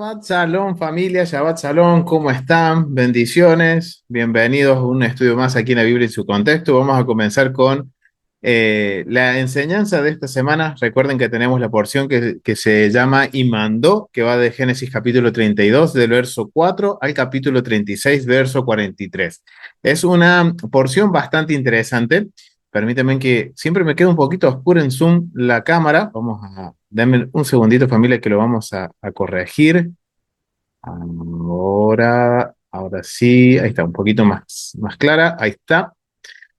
Shabbat Shalom familia, Shabbat Shalom, ¿cómo están? Bendiciones, bienvenidos a un estudio más aquí en la Biblia y su contexto. Vamos a comenzar con la enseñanza de esta semana. Recuerden que tenemos la porción que se llama Y mandó, que va de Génesis capítulo 32, del verso 4 al capítulo 36, verso 43. Es una porción bastante interesante. Permítanme que siempre me queda un poquito oscuro en Zoom la cámara. Denme un segundito, familia, que lo vamos a corregir. Ahora sí, ahí está, un poquito más clara. Ahí está.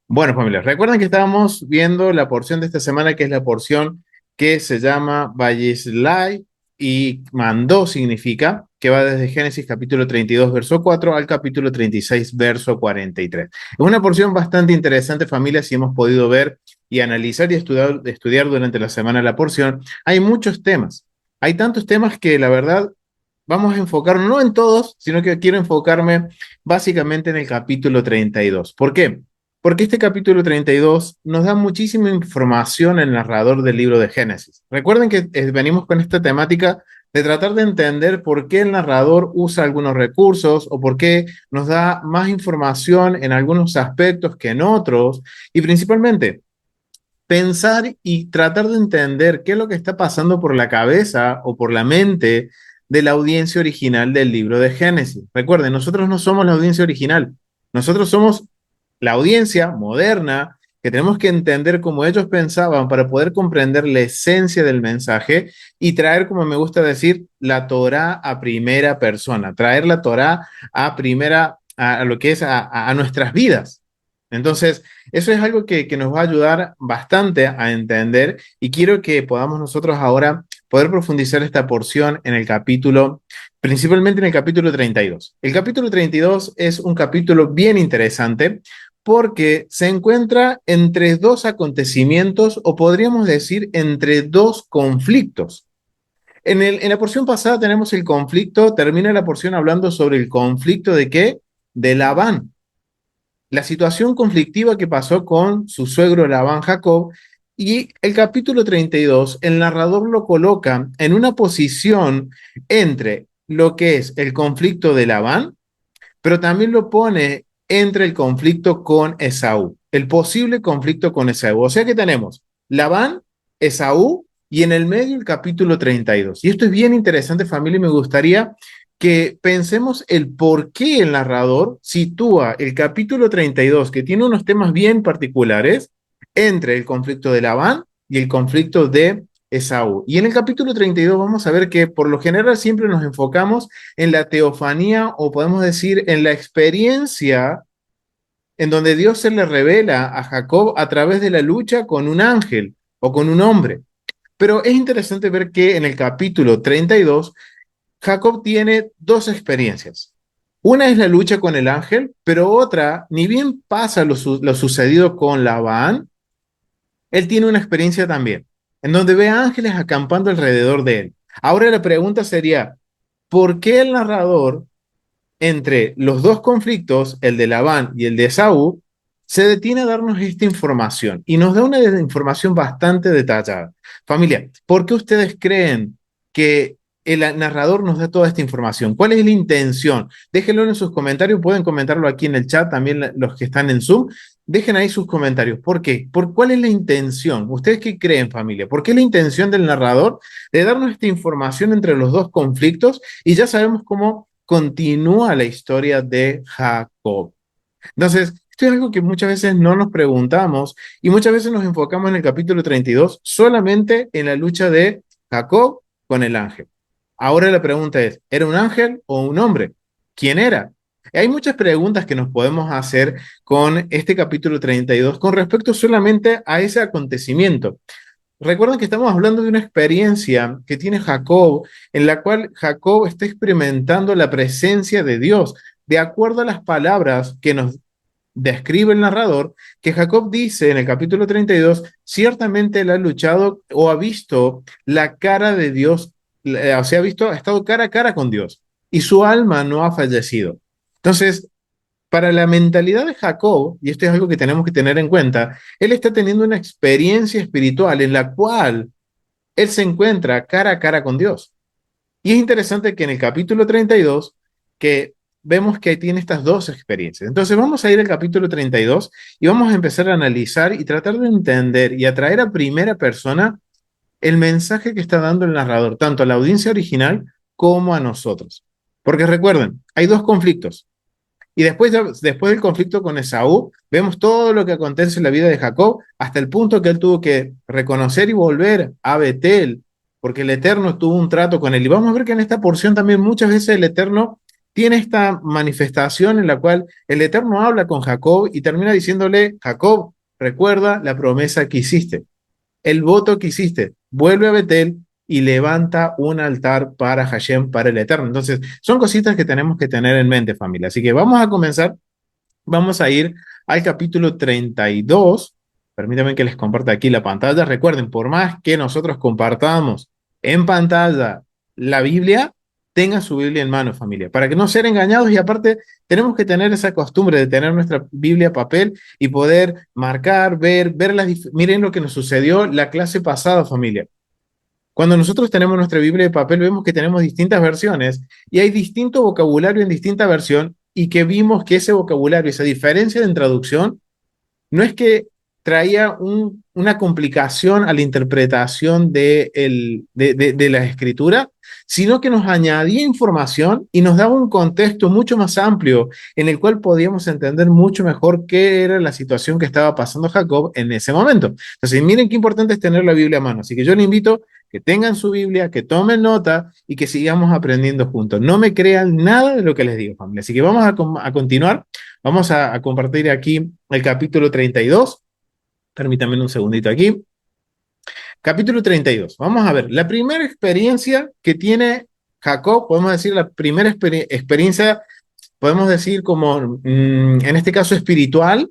Bueno, familia, recuerden que estábamos viendo la porción de esta semana, que es la porción que se llama Valleslai y mandó significa que va desde Génesis capítulo 32, verso 4 al capítulo 36, verso 43. Es una porción bastante interesante, familia, si hemos podido ver y analizar y estudiar durante la semana la porción. Hay muchos temas. Hay tantos temas que la verdad vamos a enfocarnos no en todos, sino que quiero enfocarme básicamente en el capítulo 32. ¿Por qué? Porque este capítulo 32 nos da muchísima información el narrador del libro de Génesis. Recuerden que venimos con esta temática de tratar de entender por qué el narrador usa algunos recursos o por qué nos da más información en algunos aspectos que en otros, y principalmente pensar y tratar de entender qué es lo que está pasando por la cabeza o por la mente de la audiencia original del libro de Génesis. Recuerden, nosotros no somos la audiencia original, nosotros somos la audiencia moderna que tenemos que entender cómo ellos pensaban para poder comprender la esencia del mensaje y traer, como me gusta decir, la Torá a primera persona, traer la Torá a lo que es a nuestras vidas. Entonces, eso es algo que nos va a ayudar bastante a entender, y quiero que podamos nosotros ahora poder profundizar esta porción en el capítulo, principalmente en el capítulo 32. El capítulo 32 es un capítulo bien interesante porque se encuentra entre dos acontecimientos, o podríamos decir entre dos conflictos. En la porción pasada tenemos el conflicto, termina la porción hablando sobre el conflicto de qué, de Labán, la situación conflictiva que pasó con su suegro Labán Jacob. Y el capítulo 32, el narrador lo coloca en una posición entre lo que es el conflicto de Labán, pero también lo pone entre el conflicto con Esaú, el posible conflicto con Esaú. O sea que tenemos Labán, Esaú y en el medio el capítulo 32. Y esto es bien interesante, familia, y me gustaría que pensemos el por qué el narrador sitúa el capítulo 32, que tiene unos temas bien particulares, entre el conflicto de Labán y el conflicto de Esaú. Y en el capítulo 32 vamos a ver que por lo general siempre nos enfocamos en la teofanía, o podemos decir en la experiencia en donde Dios se le revela a Jacob a través de la lucha con un ángel o con un hombre. Pero es interesante ver que en el capítulo 32 Jacob tiene dos experiencias. Una es la lucha con el ángel, pero otra, ni bien pasa lo sucedido con Labán, él tiene una experiencia también, en donde ve ángeles acampando alrededor de él. Ahora la pregunta sería, ¿por qué el narrador, entre los dos conflictos, el de Labán y el de Esaú, se detiene a darnos esta información y nos da una información bastante detallada? Familia, ¿por qué ustedes creen que el narrador nos da toda esta información? ¿Cuál es la intención? Déjenlo en sus comentarios, pueden comentarlo aquí en el chat, también los que están en Zoom. Dejen ahí sus comentarios. ¿Por qué? ¿Cuál es la intención? ¿Ustedes qué creen, familia? ¿Por qué la intención del narrador de darnos esta información entre los dos conflictos? Y ya sabemos cómo continúa la historia de Jacob. Entonces, esto es algo que muchas veces no nos preguntamos, y muchas veces nos enfocamos en el capítulo 32 solamente en la lucha de Jacob con el ángel. Ahora la pregunta es, ¿era un ángel o un hombre? ¿Quién era? Hay muchas preguntas que nos podemos hacer con este capítulo 32 con respecto solamente a ese acontecimiento. Recuerden que estamos hablando de una experiencia que tiene Jacob, en la cual Jacob está experimentando la presencia de Dios, de acuerdo a las palabras que nos describe el narrador, que Jacob dice en el capítulo 32, ciertamente él ha luchado o ha visto la cara de Dios, o sea, ha estado cara a cara con Dios, y su alma no ha fallecido. Entonces, para la mentalidad de Jacob, y esto es algo que tenemos que tener en cuenta, él está teniendo una experiencia espiritual en la cual él se encuentra cara a cara con Dios. Y es interesante que en el capítulo 32, que vemos que tiene estas dos experiencias. Entonces vamos a ir al capítulo 32 y vamos a empezar a analizar y tratar de entender y atraer a primera persona el mensaje que está dando el narrador, tanto a la audiencia original como a nosotros. Porque recuerden, hay dos conflictos. Y después del conflicto con Esaú, vemos todo lo que acontece en la vida de Jacob, hasta el punto que él tuvo que reconocer y volver a Betel, porque el Eterno tuvo un trato con él. Y vamos a ver que en esta porción también muchas veces el Eterno tiene esta manifestación en la cual el Eterno habla con Jacob y termina diciéndole: Jacob, recuerda la promesa que hiciste, el voto que hiciste, vuelve a Betel y levanta un altar para Hashem, para el Eterno. Entonces, son cositas que tenemos que tener en mente, familia. Así que vamos a comenzar, vamos a ir al capítulo 32. Permítanme que les comparta aquí la pantalla. Recuerden, por más que nosotros compartamos en pantalla la Biblia, tengan su Biblia en mano, familia, para que no sean engañados. Y aparte, tenemos que tener esa costumbre de tener nuestra Biblia a papel y poder marcar, ver miren lo que nos sucedió la clase pasada, familia. Cuando nosotros tenemos nuestra Biblia de papel, vemos que tenemos distintas versiones y hay distinto vocabulario en distinta versión, y que vimos que ese vocabulario, esa diferencia en traducción, no es que traía una complicación a la interpretación de la escritura, sino que nos añadía información y nos daba un contexto mucho más amplio en el cual podíamos entender mucho mejor qué era la situación que estaba pasando Jacob en ese momento. Entonces, miren qué importante es tener la Biblia a mano. Así que yo les invito que tengan su Biblia, que tomen nota y que sigamos aprendiendo juntos. No me crean nada de lo que les digo, familia. Así que vamos a continuar. Vamos a compartir aquí el capítulo 32. Permítanme un segundito aquí. Capítulo 32. Vamos a ver. La primera experiencia que tiene Jacob, podemos decir la primera experiencia, podemos decir como, en este caso espiritual,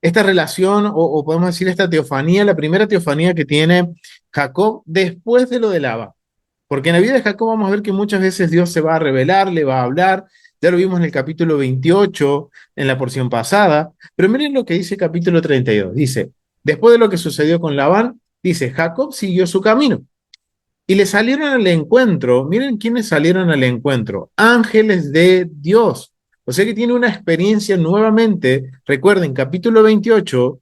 esta relación o podemos decir esta teofanía, la primera teofanía que tiene Jacob después de lo de Labán. Porque en la vida de Jacob vamos a ver que muchas veces Dios se va a revelar, le va a hablar. Ya lo vimos en el capítulo 28, en la porción pasada. Pero miren lo que dice el capítulo 32. Dice: después de lo que sucedió con Labán, dice, Jacob siguió su camino y le salieron al encuentro. Miren quiénes salieron al encuentro: ángeles de Dios. O sea que tiene una experiencia nuevamente. Recuerden, capítulo 28,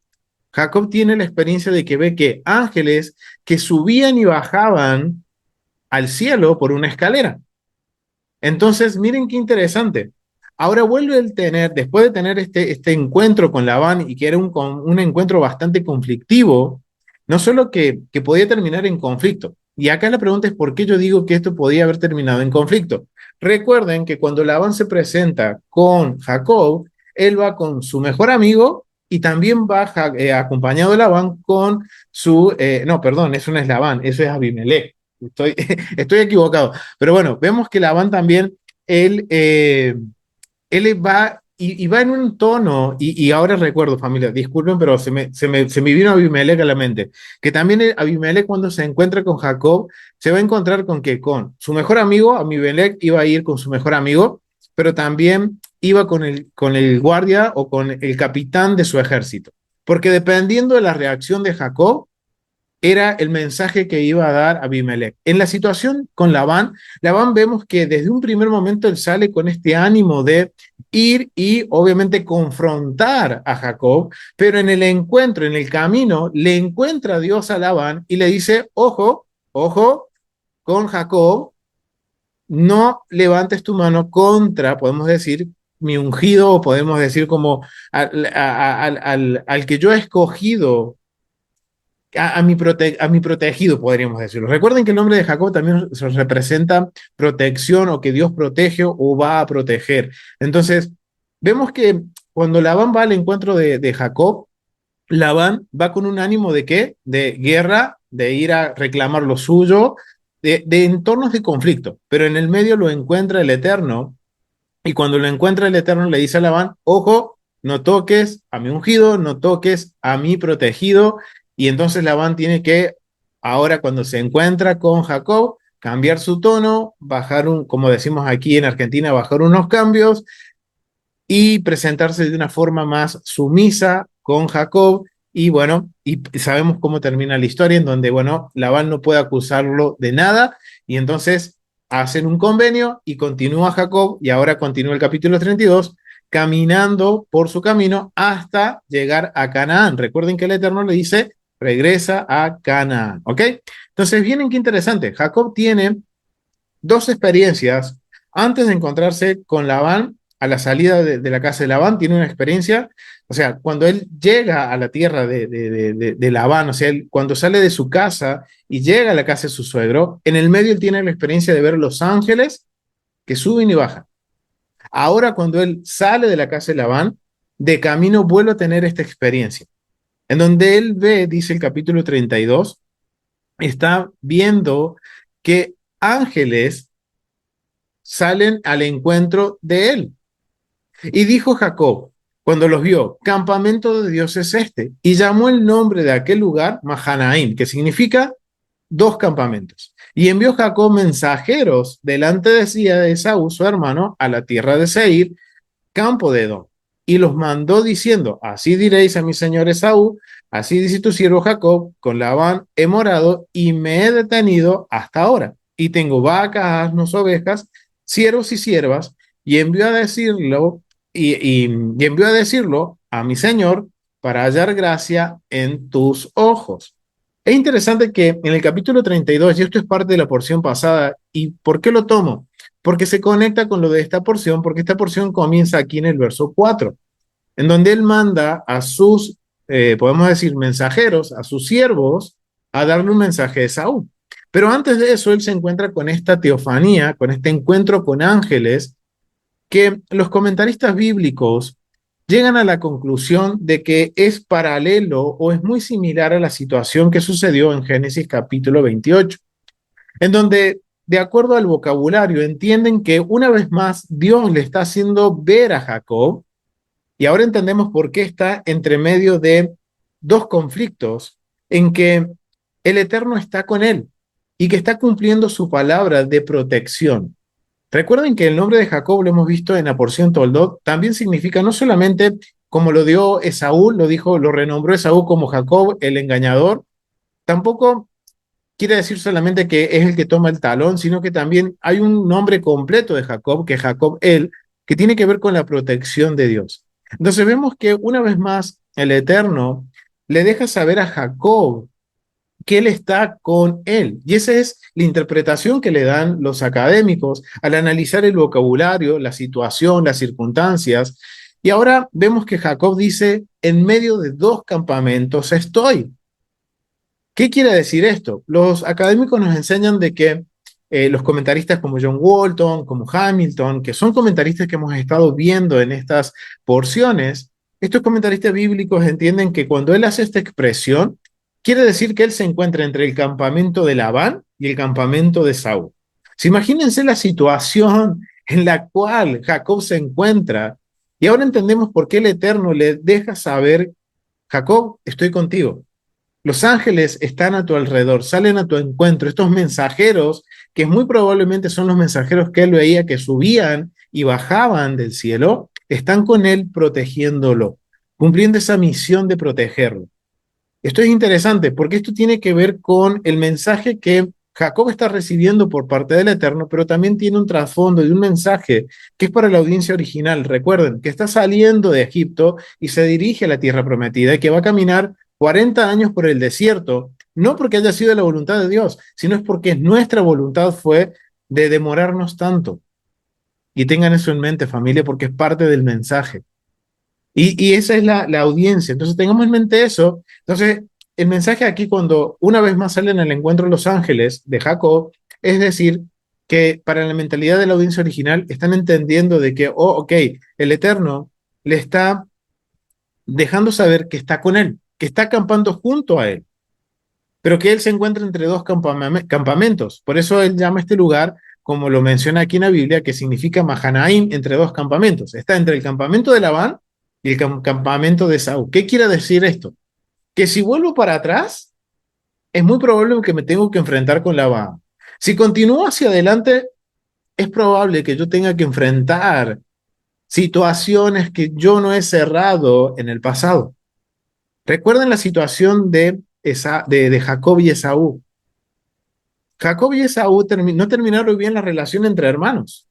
Jacob tiene la experiencia de que ve que ángeles que subían y bajaban al cielo por una escalera. Entonces, miren qué interesante. Ahora vuelve a tener, después de tener este encuentro con Labán, y que era un encuentro bastante conflictivo, no solo que podía terminar en conflicto. Y acá la pregunta es: ¿por qué yo digo que esto podía haber terminado en conflicto? Recuerden que cuando Labán se presenta con Jacob, él va con su mejor amigo y también va acompañado de Labán con no, perdón, eso no es Labán, eso es Abimelech. Estoy equivocado. Pero bueno, vemos que Labán también, él, él va y va en un tono, y ahora recuerdo, familia, disculpen, pero se me vino Abimelech a la mente, que también Abimelech, cuando se encuentra con Jacob, se va a encontrar con que con su mejor amigo. Abimelech iba a ir con su mejor amigo, pero también iba con el guardia o con el capitán de su ejército, porque dependiendo de la reacción de Jacob, era el mensaje que iba a dar Abimelech. En la situación con Labán vemos que desde un primer momento él sale con este ánimo de ir y obviamente confrontar a Jacob, pero en el encuentro, en el camino, le encuentra Dios a Labán y le dice: ojo, ojo con Jacob, no levantes tu mano contra, podemos decir, mi ungido, o podemos decir como al que yo he escogido, a mi protegido, podríamos decirlo. Recuerden que el nombre de Jacob también se representa protección, o que Dios protege o va a proteger. Entonces, vemos que cuando Labán va al encuentro de Jacob, Labán va con un ánimo de ¿qué? De guerra, de ir a reclamar lo suyo, de entornos de conflicto, pero en el medio lo encuentra el Eterno. Y cuando lo encuentra el Eterno, le dice a Labán: ojo, no toques a mi ungido, no toques a mi protegido. Y entonces Labán tiene que, ahora cuando se encuentra con Jacob, cambiar su tono, bajar como decimos aquí en Argentina, bajar unos cambios y presentarse de una forma más sumisa con Jacob. Y bueno, y sabemos cómo termina la historia, en donde, bueno, Labán no puede acusarlo de nada, y entonces hacen un convenio y continúa Jacob, y ahora continúa el capítulo 32, caminando por su camino hasta llegar a Canaán. Recuerden que el Eterno le dice, regresa a Canaán, ¿ok? Entonces, vienen qué interesante. Jacob tiene dos experiencias. Antes de encontrarse con Labán, a la salida de la casa de Labán, tiene una experiencia, o sea, cuando él llega a la tierra de Labán, o sea, él, cuando sale de su casa y llega a la casa de su suegro, en el medio él tiene la experiencia de ver los ángeles que suben y bajan. Ahora, cuando él sale de la casa de Labán, de camino vuelve a tener esta experiencia, en donde él ve, dice el capítulo 32, está viendo que ángeles salen al encuentro de él. Y dijo Jacob, cuando los vio, campamento de Dios es este, y llamó el nombre de aquel lugar Mahanaim, que significa dos campamentos. Y envió Jacob mensajeros delante de sí de Esaú, su hermano, a la tierra de Seir, campo de Edom. Y los mandó diciendo, así diréis a mi señor Esaú, así dice tu siervo Jacob, con Labán he morado y me he detenido hasta ahora. Y tengo vacas, asnos, ovejas, siervos y siervas, y envió a decirlo, y envió a decirlo a mi señor para hallar gracia en tus ojos. Es interesante que en el capítulo 32, y esto es parte de la porción pasada, ¿y por qué lo tomo? Porque se conecta con lo de esta porción, porque esta porción comienza aquí en el verso 4, en donde él manda a sus, podemos decir, mensajeros, a sus siervos, a darle un mensaje de Saúl. Pero antes de eso, él se encuentra con esta teofanía, con este encuentro con ángeles, que los comentaristas bíblicos llegan a la conclusión de que es paralelo o es muy similar a la situación que sucedió en Génesis capítulo 28, en donde, de acuerdo al vocabulario, entienden que una vez más Dios le está haciendo ver a Jacob, y ahora entendemos por qué está entre medio de dos conflictos, en que el Eterno está con él y que está cumpliendo su palabra de protección. Recuerden que el nombre de Jacob, lo hemos visto en la porción Toldot, también significa no solamente como lo dio Esaú, lo dijo, lo renombró Esaú como Jacob, el engañador, tampoco quiere decir solamente que es el que toma el talón, sino que también hay un nombre completo de Jacob, que es Jacob él, que tiene que ver con la protección de Dios. Entonces vemos que una vez más el Eterno le deja saber a Jacob que él está con él. Y esa es la interpretación que le dan los académicos al analizar el vocabulario, la situación, las circunstancias. Y ahora vemos que Jacob dice, en medio de dos campamentos estoy. ¿Qué quiere decir esto? Los académicos nos enseñan de que los comentaristas como John Walton, como Hamilton, que son comentaristas que hemos estado viendo en estas porciones, estos comentaristas bíblicos entienden que cuando él hace esta expresión, quiere decir que él se encuentra entre el campamento de Labán y el campamento de Saúl. Si imagínense la situación en la cual Jacob se encuentra, y ahora entendemos por qué el Eterno le deja saber, Jacob, estoy contigo. Los ángeles están a tu alrededor, salen a tu encuentro. Estos mensajeros, que muy probablemente son los mensajeros que él veía que subían y bajaban del cielo, están con él protegiéndolo, cumpliendo esa misión de protegerlo. Esto es interesante porque esto tiene que ver con el mensaje que Jacob está recibiendo por parte del Eterno, pero también tiene un trasfondo de un mensaje que es para la audiencia original. Recuerden que está saliendo de Egipto y se dirige a la tierra prometida y que va a caminar 40 años por el desierto, no porque haya sido la voluntad de Dios, sino es porque nuestra voluntad fue de demorarnos tanto. Y tengan eso en mente, familia, porque es parte del mensaje. Y esa es la audiencia. Entonces, tengamos en mente eso. Entonces, el mensaje aquí, cuando una vez más salen al encuentro los ángeles de Jacob, es decir, que para la mentalidad de la audiencia original están entendiendo de que, oh, ok, el Eterno le está dejando saber que está con él, que está acampando junto a él, pero que él se encuentra entre dos campamentos. Por eso él llama este lugar, como lo menciona aquí en la Biblia, que significa Mahanaim, entre dos campamentos. Está entre el campamento de Labán y el campamento de Saúl. ¿Qué quiere decir esto? Que si vuelvo para atrás, es muy probable que me tengo que enfrentar con Labán. Si continúo hacia adelante, es probable que yo tenga que enfrentar situaciones que yo no he cerrado en el pasado. Recuerden la situación de Jacob y Esaú. Jacob y Esaú no terminaron bien la relación entre hermanos.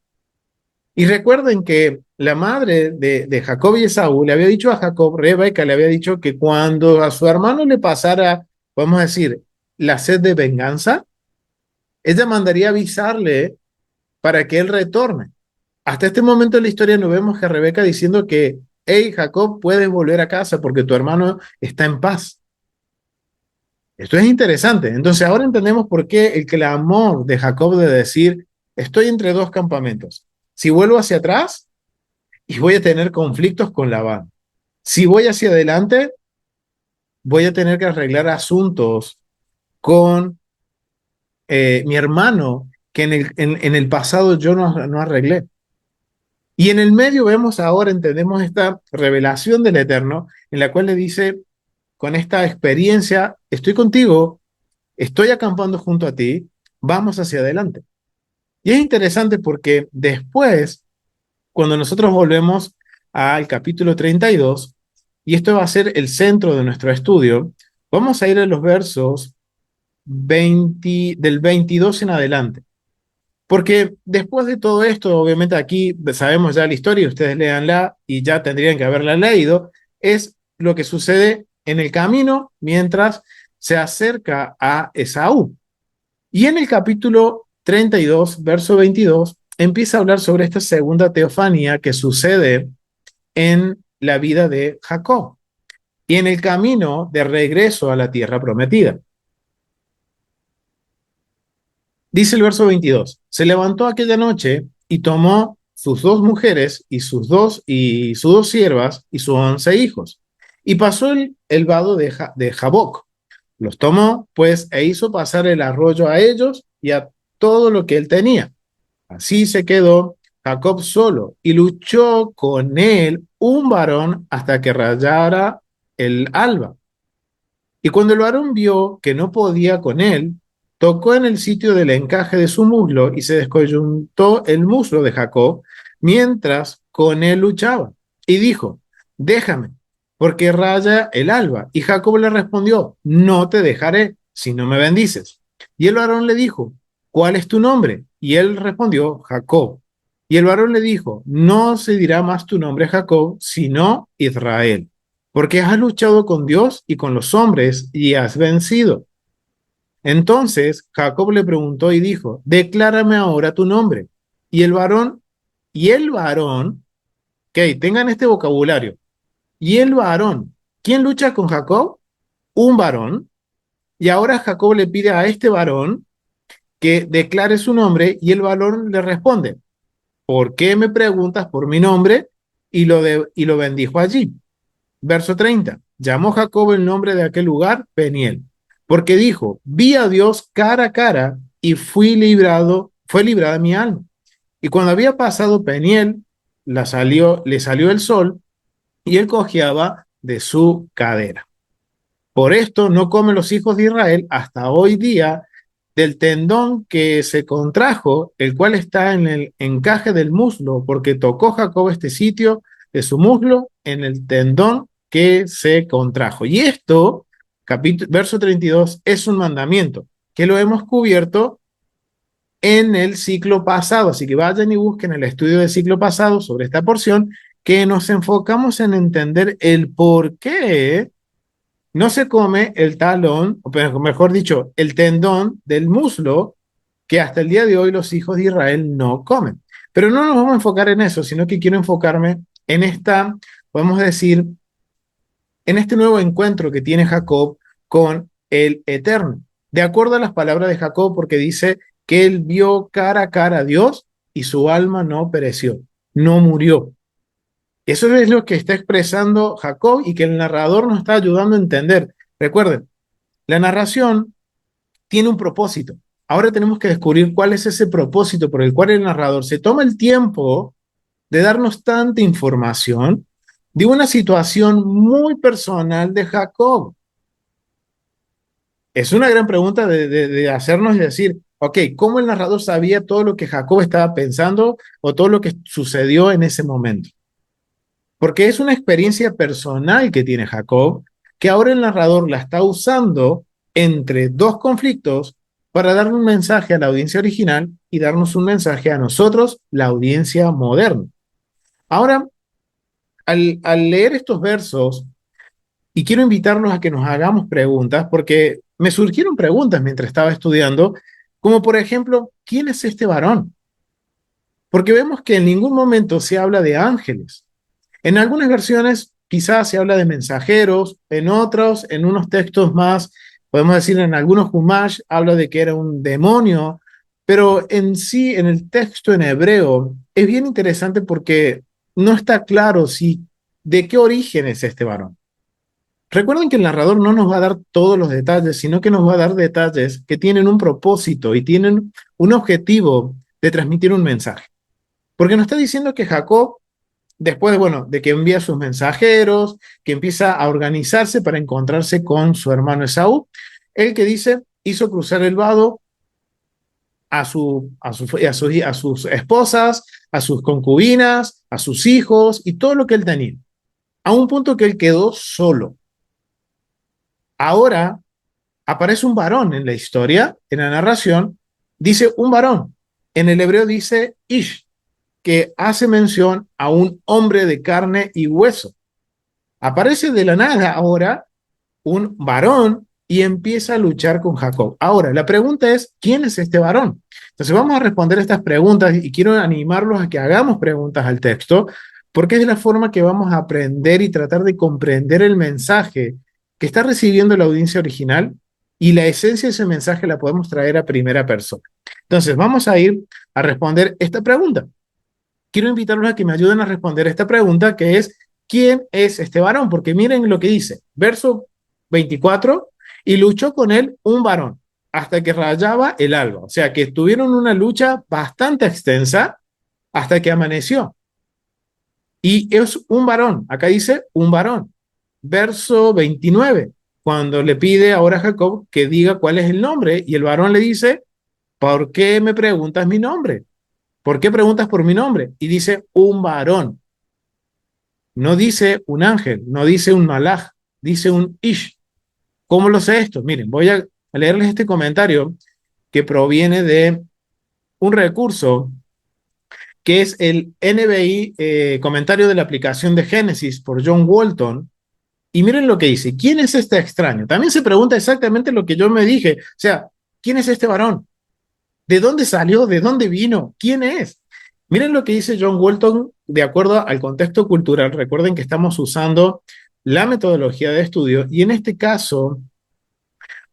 Y recuerden que la madre de Jacob y Esaú le había dicho a Jacob, Rebeca le había dicho que cuando a su hermano le pasara, vamos a decir, la sed de venganza, ella mandaría avisarle para que él retorne. Hasta este momento en la historia no vemos a Rebeca diciendo que, hey, Jacob, puedes volver a casa porque tu hermano está en paz. Esto es interesante. Entonces ahora entendemos por qué el clamor de Jacob de decir, estoy entre dos campamentos. Si vuelvo hacia atrás, y voy a tener conflictos con Labán. Si voy hacia adelante, voy a tener que arreglar asuntos con mi hermano que en el pasado yo no arreglé. Y en el medio vemos ahora, entendemos esta revelación del Eterno, en la cual le dice, con esta experiencia, estoy contigo, estoy acampando junto a ti, vamos hacia adelante. Y es interesante porque después, cuando nosotros volvemos al capítulo 32, y esto va a ser el centro de nuestro estudio, vamos a ir a los versos 20, del 22 en adelante. Porque después de todo esto, obviamente aquí sabemos ya la historia, ustedes léanla y ya tendrían que haberla leído, es lo que sucede en el camino mientras se acerca a Esaú. Y en el capítulo 32, verso 22, empieza a hablar sobre esta segunda teofanía que sucede en la vida de Jacob y en el camino de regreso a la tierra prometida. Dice el verso 22, se levantó aquella noche y tomó sus dos mujeres y sus dos siervas y sus 11 hijos, y pasó el vado de Jaboc. Los tomó, pues, e hizo pasar el arroyo a ellos y a todo lo que él tenía. Así se quedó Jacob solo y luchó con él un varón hasta que rayara el alba. Y cuando el varón vio que no podía con él, tocó en el sitio del encaje de su muslo y se descoyuntó el muslo de Jacob mientras con él luchaba. Y dijo, déjame, porque raya el alba. Y Jacob le respondió, no te dejaré si no me bendices. Y el varón le dijo, ¿cuál es tu nombre? Y él respondió, Jacob. Y el varón le dijo, no se dirá más tu nombre Jacob, sino Israel, porque has luchado con Dios y con los hombres y has vencido. Entonces Jacob le preguntó y dijo, declárame ahora tu nombre. Y el varón, ok, tengan este vocabulario. Y el varón, ¿quién lucha con Jacob? Un varón. Y ahora Jacob le pide a este varón que declare su nombre y el varón le responde, ¿por qué me preguntas por mi nombre? Y lo bendijo allí. Verso 30. Llamó Jacob el nombre de aquel lugar Peniel, porque dijo, vi a Dios cara a cara y fue librada mi alma. Y cuando había pasado Peniel, le salió el sol y él cojeaba de su cadera. Por esto no comen los hijos de Israel hasta hoy día del tendón que se contrajo, el cual está en el encaje del muslo, porque tocó Jacob este sitio de su muslo en el tendón que se contrajo. Y esto, verso 32, es un mandamiento que lo hemos cubierto en el ciclo pasado. Así que vayan y busquen el estudio del ciclo pasado sobre esta porción, que nos enfocamos en entender el por qué no se come el talón, o mejor dicho, el tendón del muslo que hasta el día de hoy los hijos de Israel no comen. Pero no nos vamos a enfocar en eso, sino que quiero enfocarme en esta, podemos decir, en este nuevo encuentro que tiene Jacob con el Eterno. De acuerdo a las palabras de Jacob, porque dice que él vio cara a cara a Dios y su alma no pereció, no murió. Eso es lo que está expresando Jacob y que el narrador nos está ayudando a entender. Recuerden, la narración tiene un propósito. Ahora tenemos que descubrir cuál es ese propósito por el cual el narrador se toma el tiempo de darnos tanta información de una situación muy personal de Jacob. Es una gran pregunta de hacernos y decir, ok, ¿cómo el narrador sabía todo lo que Jacob estaba pensando o todo lo que sucedió en ese momento? Porque es una experiencia personal que tiene Jacob, que ahora el narrador la está usando entre dos conflictos para darle un mensaje a la audiencia original y darnos un mensaje a nosotros, la audiencia moderna. Ahora, al leer estos versos, y quiero invitarnos a que nos hagamos preguntas, porque me surgieron preguntas mientras estaba estudiando, como por ejemplo, ¿quién es este varón? Porque vemos que en ningún momento se habla de ángeles. En algunas versiones quizás se habla de mensajeros, en otros, en unos textos más, podemos decir en algunos Humash, habla de que era un demonio, pero en sí, en el texto en hebreo, es bien interesante porque no está claro si de qué origen es este varón. Recuerden que el narrador no nos va a dar todos los detalles, sino que nos va a dar detalles que tienen un propósito y tienen un objetivo de transmitir un mensaje. Porque nos está diciendo que Jacob, después, bueno, de que envía sus mensajeros, que empieza a organizarse para encontrarse con su hermano Esaú, el que dice, hizo cruzar el vado a sus esposas, a sus concubinas, a sus hijos y todo lo que él tenía, a un punto que él quedó solo. Ahora aparece un varón en la historia, en la narración, dice un varón. En el hebreo dice Ish, que hace mención a un hombre de carne y hueso. Aparece de la nada ahora un varón y empieza a luchar con Jacob. Ahora, la pregunta es, ¿quién es este varón? Entonces vamos a responder estas preguntas y quiero animarlos a que hagamos preguntas al texto, porque es de la forma que vamos a aprender y tratar de comprender el mensaje que está recibiendo la audiencia original y la esencia de ese mensaje la podemos traer a primera persona. Entonces vamos a ir a responder esta pregunta. Quiero invitarlos a que me ayuden a responder esta pregunta que es, ¿quién es este varón? Porque miren lo que dice, verso 24, y luchó con él un varón hasta que rayaba el alba. O sea, que tuvieron una lucha bastante extensa hasta que amaneció. Y es un varón, acá dice un varón. Verso 29, cuando le pide ahora a Jacob que diga cuál es el nombre, y el varón le dice, ¿por qué me preguntas mi nombre? ¿Por qué preguntas por mi nombre? Y dice un varón. No dice un ángel, no dice un malaj, dice un ish. ¿Cómo lo sé esto? Miren, voy a leerles este comentario que proviene de un recurso que es el NBI, comentario de la aplicación de Génesis por John Walton. Y miren lo que dice, ¿quién es este extraño? También se pregunta exactamente lo que yo me dije, o sea, ¿quién es este varón? ¿De dónde salió? ¿De dónde vino? ¿Quién es? Miren lo que dice John Walton de acuerdo al contexto cultural. Recuerden que estamos usando la metodología de estudio y en este caso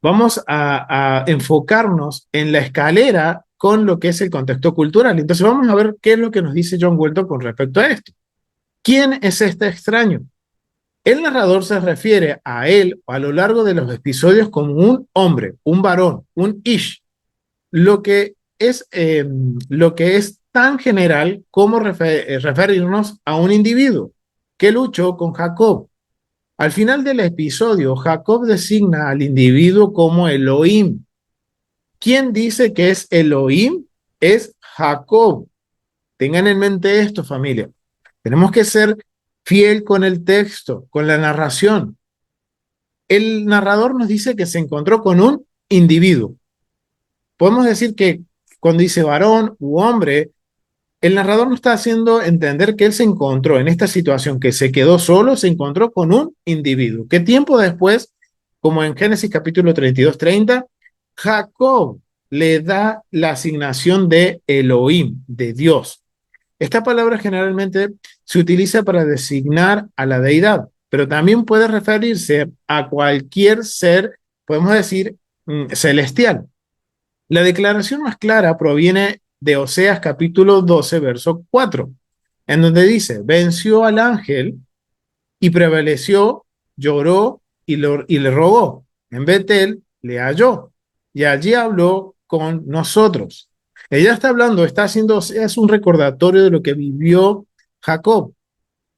vamos a enfocarnos en la escalera con lo que es el contexto cultural. Entonces vamos a ver qué es lo que nos dice John Walton con respecto a esto. ¿Quién es este extraño? El narrador se refiere a él a lo largo de los episodios como un hombre, un varón, un ish, lo que es tan general como referirnos a un individuo que luchó con Jacob. Al final del episodio, Jacob designa al individuo como Elohim. ¿Quién dice que es Elohim? Es Jacob. Tengan en mente esto, familia. Tenemos que ser fiel con el texto, con la narración. El narrador nos dice que se encontró con un individuo. Podemos decir que cuando dice varón u hombre, el narrador nos está haciendo entender que él se encontró en esta situación, que se quedó solo, se encontró con un individuo, que tiempo después, como en Génesis capítulo 32-30, Jacob le da la asignación de Elohim, de Dios. Esta palabra generalmente se utiliza para designar a la deidad, pero también puede referirse a cualquier ser, podemos decir, celestial. La declaración más clara proviene de Oseas capítulo 12, verso 4, en donde dice, venció al ángel y prevaleció, lloró y le rogó. En Betel le halló y allí habló con nosotros. Ella está hablando, está haciendo Oseas un recordatorio de lo que vivió Jacob.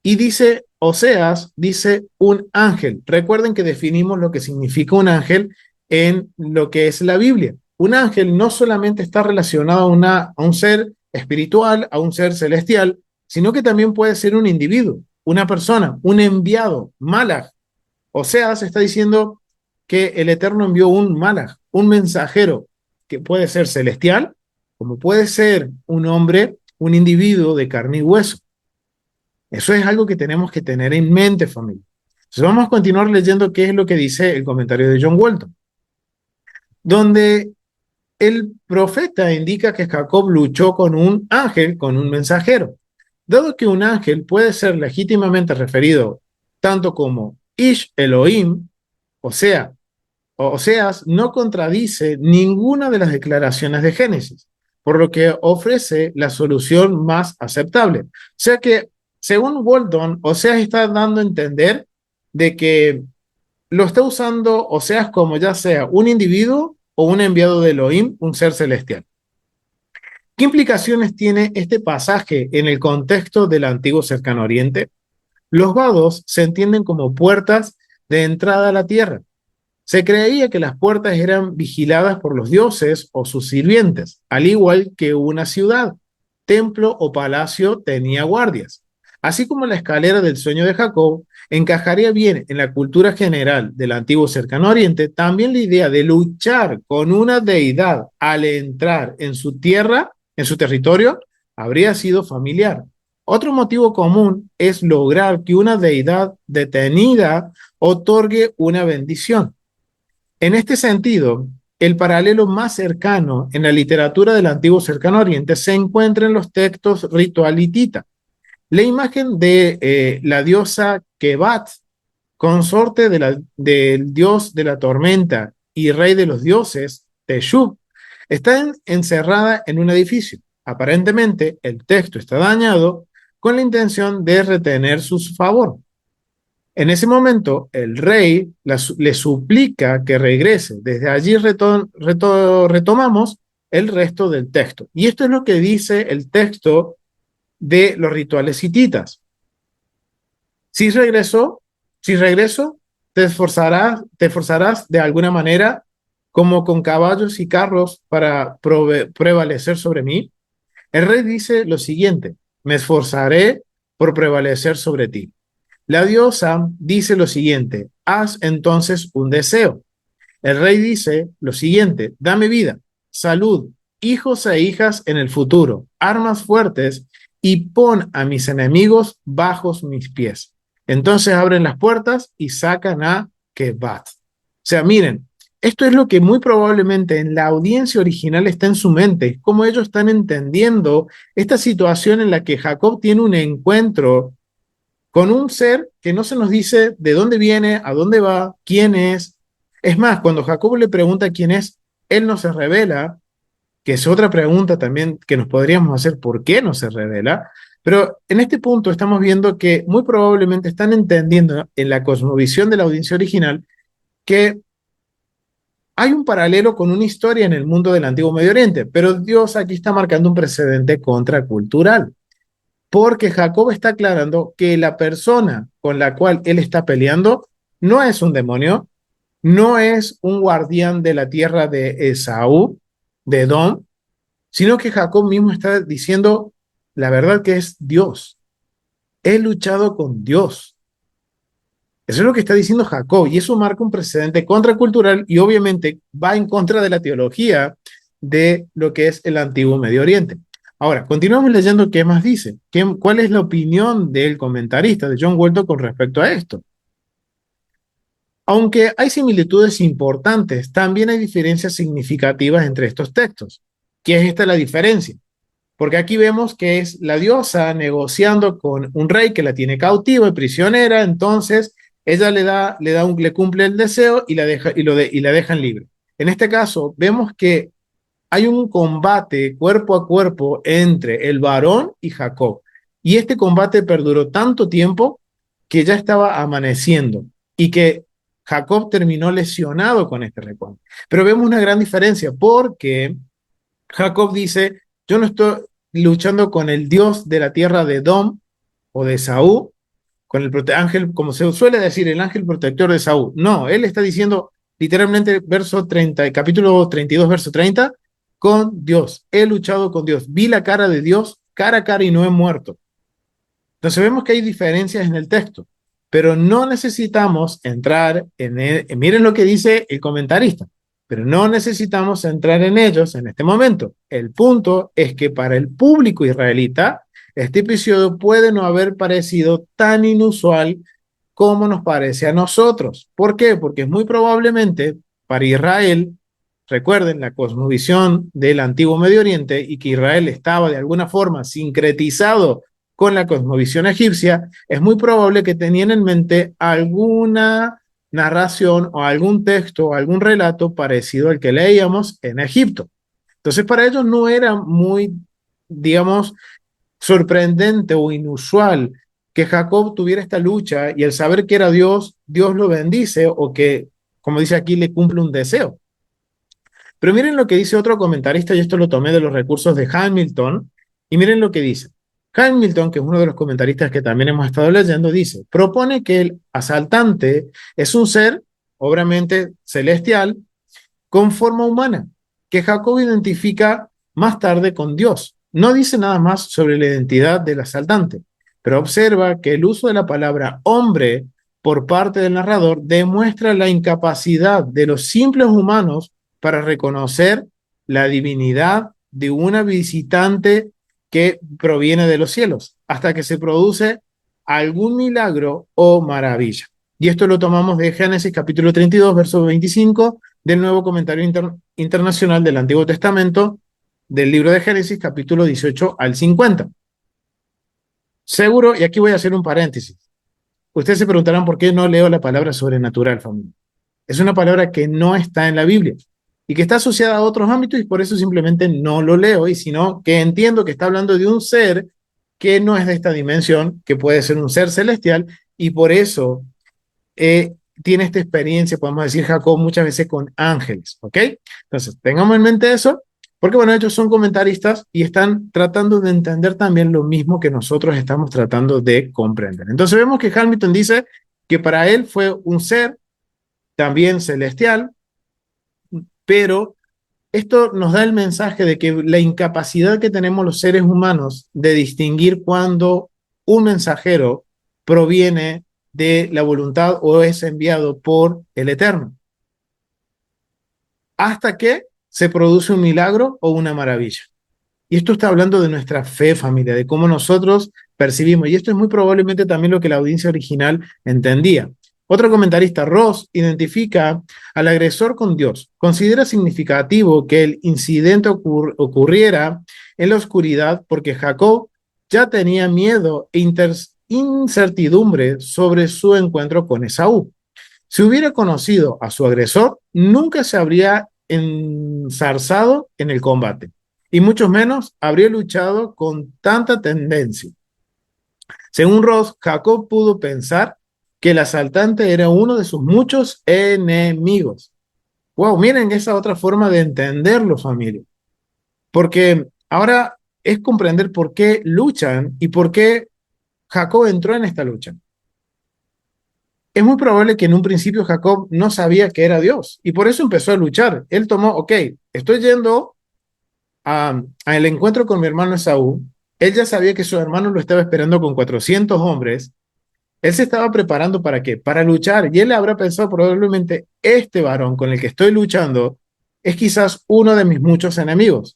Y dice, Oseas dice un ángel. Recuerden que definimos lo que significa un ángel en lo que es la Biblia. Un ángel no solamente está relacionado a un ser espiritual, a un ser celestial, sino que también puede ser un individuo, una persona, un enviado, malaj. Oseas está diciendo que el Eterno envió un malaj, un mensajero. que puede ser celestial, como puede ser un hombre, un individuo de carne y hueso. Eso es algo que tenemos que tener en mente, familia. Entonces vamos a continuar leyendo qué es lo que dice el comentario de John Walton, donde el profeta indica que Jacob luchó con un ángel, con un mensajero. Dado que un ángel puede ser legítimamente referido tanto como Ish Elohim, o sea, Oseas no contradice ninguna de las declaraciones de Génesis, por lo que ofrece la solución más aceptable. O sea que, según Walton, Oseas está dando a entender de que lo está usando Oseas como ya sea un individuo o un enviado de Elohim, un ser celestial. ¿Qué implicaciones tiene este pasaje en el contexto del antiguo Cercano Oriente? Los vados se entienden como puertas de entrada a la tierra. Se creía que las puertas eran vigiladas por los dioses o sus sirvientes, al igual que una ciudad, templo o palacio tenía guardias. Así como la escalera del sueño de Jacob encajaría bien en la cultura general del antiguo Cercano Oriente, también la idea de luchar con una deidad al entrar en su tierra, en su territorio, habría sido familiar. Otro motivo común es lograr que una deidad detenida otorgue una bendición. En este sentido, el paralelo más cercano en la literatura del antiguo Cercano Oriente se encuentra en los textos ritualitita. La imagen de la diosa Kebat, consorte del dios de la tormenta y rey de los dioses, Teshub, está encerrada en un edificio. Aparentemente, el texto está dañado con la intención de retener su favor. En ese momento, el rey le suplica que regrese. Desde allí retomamos el resto del texto. Y esto es lo que dice el texto de los rituales hititas. Si regreso, te esforzarás de alguna manera, como con caballos y carros, para prevalecer sobre mí. El rey dice lo siguiente: me esforzaré por prevalecer sobre ti. La diosa dice lo siguiente: haz entonces un deseo. El rey dice lo siguiente: dame vida, salud, hijos e hijas en el futuro, armas fuertes y pon a mis enemigos bajo mis pies. Entonces abren las puertas y sacan a Kebat. O sea, miren, esto es lo que muy probablemente en la audiencia original está en su mente, cómo ellos están entendiendo esta situación en la que Jacob tiene un encuentro con un ser que no se nos dice de dónde viene, a dónde va, quién es. Es más, cuando Jacob le pregunta quién es, él no se revela, que es otra pregunta también que nos podríamos hacer: ¿por qué no se revela? Pero en este punto estamos viendo que muy probablemente están entendiendo en la cosmovisión de la audiencia original que hay un paralelo con una historia en el mundo del antiguo Medio Oriente, pero Dios aquí está marcando un precedente contracultural, porque Jacob está aclarando que la persona con la cual él está peleando no es un demonio, no es un guardián de la tierra de Esaú, de Edom, sino que Jacob mismo está diciendo la verdad, que es Dios. He luchado con Dios. Eso es lo que está diciendo Jacob, y eso marca un precedente contracultural y obviamente va en contra de la teología de lo que es el antiguo Medio Oriente. Ahora, continuamos leyendo qué más dice. ¿Cuál es la opinión del comentarista, de John Walton, con respecto a esto? Aunque hay similitudes importantes, también hay diferencias significativas entre estos textos. ¿Qué es esta la diferencia? Porque aquí vemos que es la diosa negociando con un rey que la tiene cautiva y prisionera. Entonces ella le cumple el deseo y la dejan libre. En este caso vemos que hay un combate cuerpo a cuerpo entre el varón y Jacob. Y este combate perduró tanto tiempo que ya estaba amaneciendo y que Jacob terminó lesionado con este recontro. Pero vemos una gran diferencia, porque Jacob dice: yo no estoy luchando con el Dios de la tierra de Edom o de Saúl, con el ángel, como se suele decir, el ángel protector de Saúl. No, él está diciendo literalmente verso 30, capítulo 32, verso 30, con Dios. He luchado con Dios. Vi la cara de Dios cara a cara y no he muerto. Entonces vemos que hay diferencias en el texto, pero no necesitamos entrar en miren lo que dice el comentarista. pero no necesitamos entrar en ellos en este momento. El punto es que para el público israelita, este episodio puede no haber parecido tan inusual como nos parece a nosotros. ¿Por qué? Porque muy probablemente para Israel, recuerden la cosmovisión del antiguo Medio Oriente y que Israel estaba de alguna forma sincretizado con la cosmovisión egipcia, es muy probable que tenían en mente alguna narración o algún texto o algún relato parecido al que leíamos en Egipto. Entonces para ellos no era muy, digamos, sorprendente o inusual que Jacob tuviera esta lucha y el saber que era Dios, Dios lo bendice o que, como dice aquí, le cumple un deseo. Pero miren lo que dice otro comentarista, y esto lo tomé de los recursos de Hamilton, y miren lo que dice. Hamilton, que es uno de los comentaristas que también hemos estado leyendo, dice, propone que el asaltante es un ser, obviamente celestial, con forma humana, que Jacob identifica más tarde con Dios. No dice nada más sobre la identidad del asaltante, pero observa que el uso de la palabra hombre por parte del narrador demuestra la incapacidad de los simples humanos para reconocer la divinidad de una visitante que proviene de los cielos, hasta que se produce algún milagro o maravilla. Y esto lo tomamos de Génesis capítulo 32, verso 25, del Nuevo Comentario Internacional del Antiguo Testamento, del libro de Génesis, capítulo 18 al 50. Seguro, y aquí voy a hacer un paréntesis, ustedes se preguntarán por qué no leo la palabra sobrenatural, familia. Es una palabra que no está en la Biblia y que está asociada a otros ámbitos y por eso simplemente no lo leo, y sino que entiendo que está hablando de un ser que no es de esta dimensión, que puede ser un ser celestial, y por eso tiene esta experiencia, podemos decir, Jacob, muchas veces con ángeles, ¿ok? Entonces, tengamos en mente eso, porque bueno, ellos son comentaristas y están tratando de entender también lo mismo que nosotros estamos tratando de comprender. Entonces vemos que Hamilton dice que para él fue un ser también celestial, pero esto nos da el mensaje de que la incapacidad que tenemos los seres humanos de distinguir cuando un mensajero proviene de la voluntad o es enviado por el Eterno, hasta que se produce un milagro o una maravilla. Y esto está hablando de nuestra fe, familia, de cómo nosotros percibimos. Y esto es muy probablemente también lo que la audiencia original entendía. Otro comentarista, Ross, identifica al agresor con Dios. Considera significativo que el incidente ocurriera en la oscuridad porque Jacob ya tenía miedo e incertidumbre sobre su encuentro con Esaú. Si hubiera conocido a su agresor, nunca se habría enzarzado en el combate y mucho menos habría luchado con tanta tendencia. Según Ross, Jacob pudo pensar que el asaltante era uno de sus muchos enemigos. Wow, miren esa otra forma de entenderlo, familia. Porque ahora es comprender por qué luchan y por qué Jacob entró en esta lucha. Es muy probable que en un principio Jacob no sabía que era Dios y por eso empezó a luchar. Él tomó, ok, estoy yendo al encuentro con mi hermano Esaú. Él ya sabía que su hermano lo estaba esperando con 400 hombres. Él se estaba preparando ¿para qué? Para luchar. Y él habrá pensado probablemente, este varón con el que estoy luchando es quizás uno de mis muchos enemigos.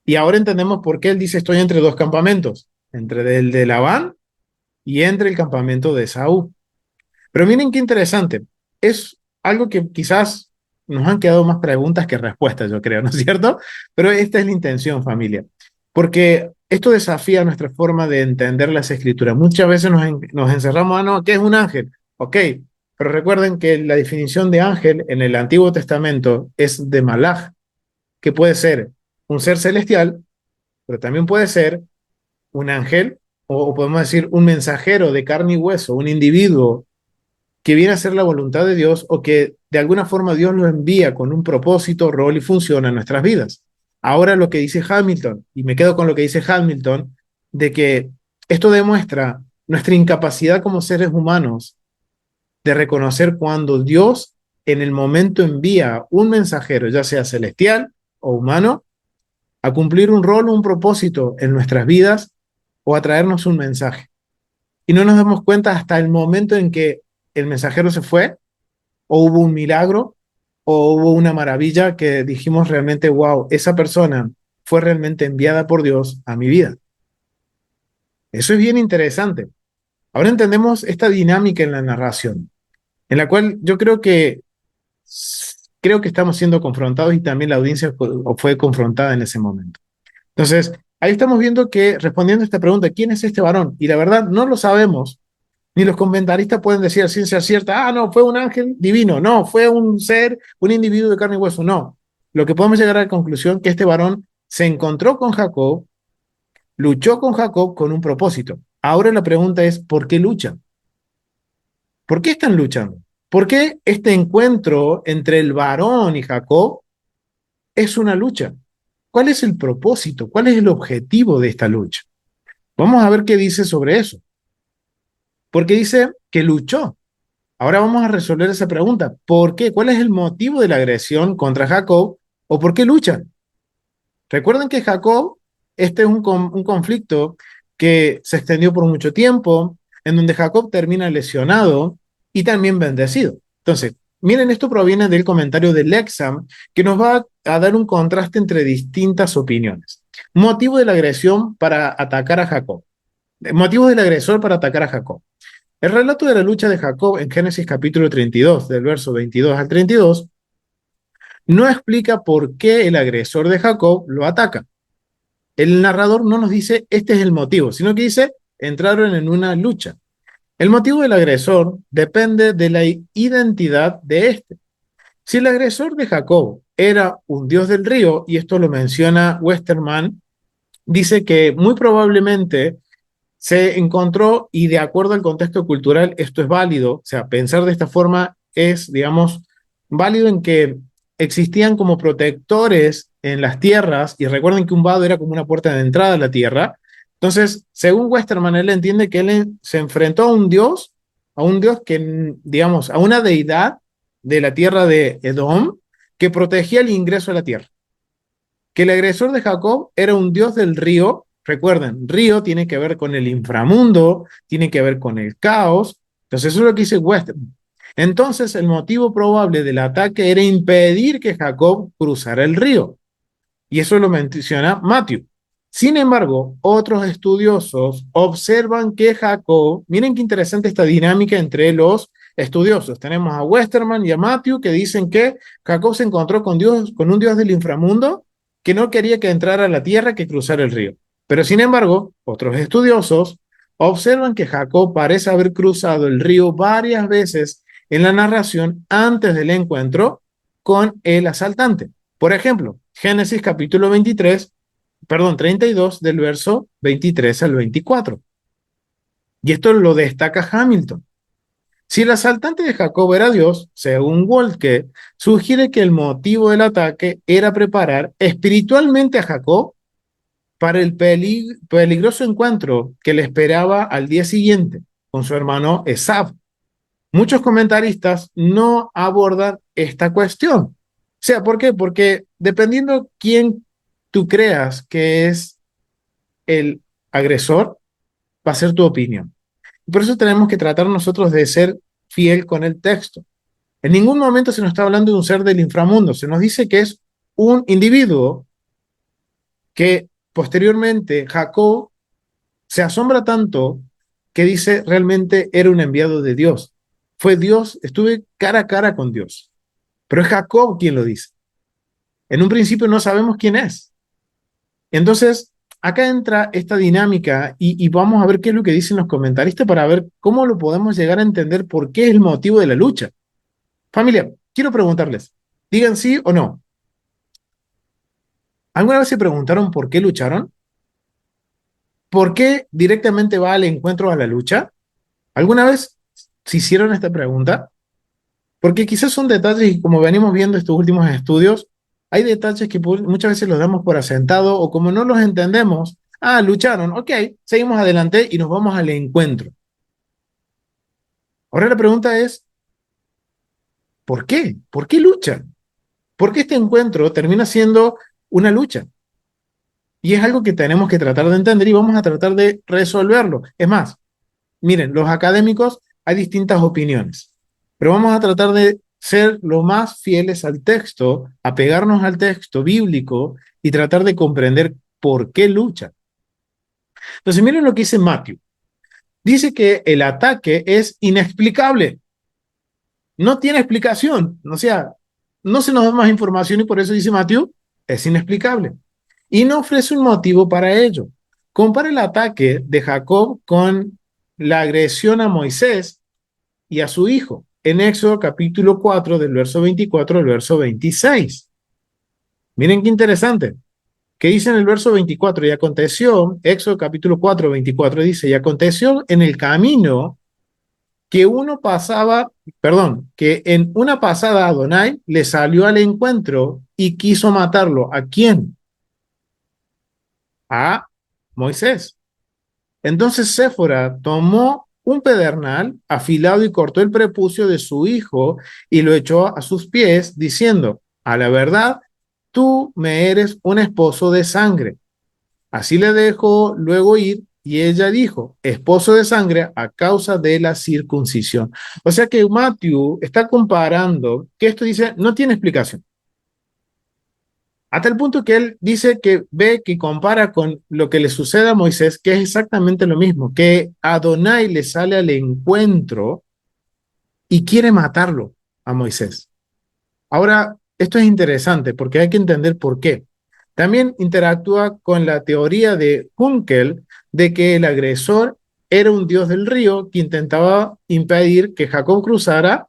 Y ahora entendemos por qué él dice estoy entre dos campamentos, entre el de Labán y entre el campamento de Esaú. Pero miren qué interesante. Es algo que quizás nos han quedado más preguntas que respuestas, yo creo, ¿no es cierto? Pero esta es la intención, familia. Porque esto desafía nuestra forma de entender las escrituras. Muchas veces nos encerramos, no, ¿qué es un ángel? Ok, pero recuerden que la definición de ángel en el Antiguo Testamento es de malaj, que puede ser un ser celestial, pero también puede ser un ángel, o podemos decir un mensajero de carne y hueso, un individuo que viene a ser la voluntad de Dios o que de alguna forma Dios lo envía con un propósito, rol y función a nuestras vidas. Ahora lo que dice Hamilton, y me quedo con lo que dice Hamilton, de que esto demuestra nuestra incapacidad como seres humanos de reconocer cuando Dios en el momento envía un mensajero, ya sea celestial o humano, a cumplir un rol o un propósito en nuestras vidas o a traernos un mensaje. Y no nos damos cuenta hasta el momento en que el mensajero se fue, o hubo un milagro, o hubo una maravilla que dijimos realmente, wow, esa persona fue realmente enviada por Dios a mi vida? Eso es bien interesante. Ahora entendemos esta dinámica en la narración, en la cual yo creo que estamos siendo confrontados y también la audiencia fue confrontada en ese momento. Entonces, ahí estamos viendo que respondiendo a esta pregunta, ¿quién es este varón? Y la verdad no lo sabemos, ni los comentaristas pueden decir a ciencia cierta, ah, no, fue un ángel divino, no, fue un ser, un individuo de carne y hueso, no. Lo que podemos llegar a la conclusión que este varón se encontró con Jacob, luchó con Jacob con un propósito. Ahora la pregunta es, ¿por qué luchan? ¿Por qué están luchando? ¿Por qué este encuentro entre el varón y Jacob es una lucha? ¿Cuál es el propósito? ¿Cuál es el objetivo de esta lucha? Vamos a ver qué dice sobre eso. Porque dice que luchó. Ahora vamos a resolver esa pregunta. ¿Por qué? ¿Cuál es el motivo de la agresión contra Jacob o por qué luchan? Recuerden que Jacob, este es un conflicto que se extendió por mucho tiempo, en donde Jacob termina lesionado y también bendecido. Entonces, miren, esto proviene del comentario de Lexham, que nos va a dar un contraste entre distintas opiniones. Motivo de la agresión para atacar a Jacob. Motivos del agresor para atacar a Jacob. El relato de la lucha de Jacob en Génesis capítulo 32, del verso 22 al 32, no explica por qué el agresor de Jacob lo ataca. El narrador no nos dice este es el motivo, sino que dice entraron en una lucha. El motivo del agresor depende de la identidad de este. Si el agresor de Jacob era un dios del río, y esto lo menciona Westermann, dice que muy probablemente se encontró, y de acuerdo al contexto cultural, esto es válido, o sea, pensar de esta forma es, digamos, válido en que existían como protectores en las tierras, y recuerden que un vado era como una puerta de entrada a la tierra. Entonces, según Westermann, él entiende que él se enfrentó a un dios que, digamos, a una deidad de la tierra de Edom, que protegía el ingreso a la tierra. Que el agresor de Jacob era un dios del río. Recuerden, río tiene que ver con el inframundo, tiene que ver con el caos. Entonces, eso es lo que dice Westermann. Entonces, el motivo probable del ataque era impedir que Jacob cruzara el río. Y eso lo menciona Matthew. Sin embargo, otros estudiosos observan que Jacob, miren qué interesante esta dinámica entre los estudiosos. Tenemos a Westermann y a Matthew que dicen que Jacob se encontró con Dios, con un dios del inframundo que no quería que entrara a la tierra, que cruzara el río. Pero sin embargo, otros estudiosos observan que Jacob parece haber cruzado el río varias veces en la narración antes del encuentro con el asaltante. Por ejemplo, Génesis capítulo 32 del verso 23 al 24. Y esto lo destaca Hamilton. Si el asaltante de Jacob era Dios, según Wolke, sugiere que el motivo del ataque era preparar espiritualmente a Jacob para el peligroso encuentro que le esperaba al día siguiente con su hermano Esav. Muchos comentaristas no abordan esta cuestión. O sea, ¿por qué? Porque dependiendo quién tú creas que es el agresor, va a ser tu opinión. Por eso tenemos que tratar nosotros de ser fiel con el texto. En ningún momento se nos está hablando de un ser del inframundo, se nos dice que es un individuo que posteriormente Jacob se asombra tanto que dice realmente era un enviado de Dios. Fue Dios, estuve cara a cara con Dios. Pero es Jacob quien lo dice. En un principio no sabemos quién es. Entonces, acá entra esta dinámica y vamos a ver qué es lo que dicen los comentaristas para ver cómo lo podemos llegar a entender por qué es el motivo de la lucha. Familia, quiero preguntarles, digan sí o no. ¿Alguna vez se preguntaron por qué lucharon? ¿Por qué directamente va al encuentro a la lucha? ¿Alguna vez se hicieron esta pregunta? Porque quizás son detalles, y como venimos viendo estos últimos estudios, hay detalles que muchas veces los damos por asentado o como no los entendemos, ah, lucharon, ok, seguimos adelante y nos vamos al encuentro. Ahora la pregunta es, ¿por qué? ¿Por qué luchan? ¿Por qué este encuentro termina siendo una lucha? Y es algo que tenemos que tratar de entender y vamos a tratar de resolverlo. Es más, miren, los académicos hay distintas opiniones, pero vamos a tratar de ser lo más fieles al texto, apegarnos al texto bíblico y tratar de comprender por qué lucha. Entonces, miren lo que dice Matthew. Dice que el ataque es inexplicable. No tiene explicación. O sea, no se nos da más información y por eso dice Matthew, es inexplicable. Y no ofrece un motivo para ello. Compara el ataque de Jacob con la agresión a Moisés y a su hijo en Éxodo capítulo 4 del verso 24 al verso 26. Miren qué interesante. ¿Qué dice en el verso 24? Y aconteció, Éxodo capítulo 4, 24 dice, y aconteció en el camino que uno pasaba, perdón, que en una pasada Adonai le salió al encuentro y quiso matarlo. ¿A quién? A Moisés. Entonces Séfora tomó un pedernal afilado y cortó el prepucio de su hijo y lo echó a sus pies, diciendo, a la verdad, tú me eres un esposo de sangre. Así le dejó luego ir y ella dijo, esposo de sangre a causa de la circuncisión. O sea que Matthew está comparando que esto dice, no tiene explicación. Hasta el punto que él dice que ve que compara con lo que le sucede a Moisés, que es exactamente lo mismo, que Adonai le sale al encuentro y quiere matarlo a Moisés. Ahora, esto es interesante porque hay que entender por qué. También interactúa con la teoría de Hunkel de que el agresor era un dios del río que intentaba impedir que Jacob cruzara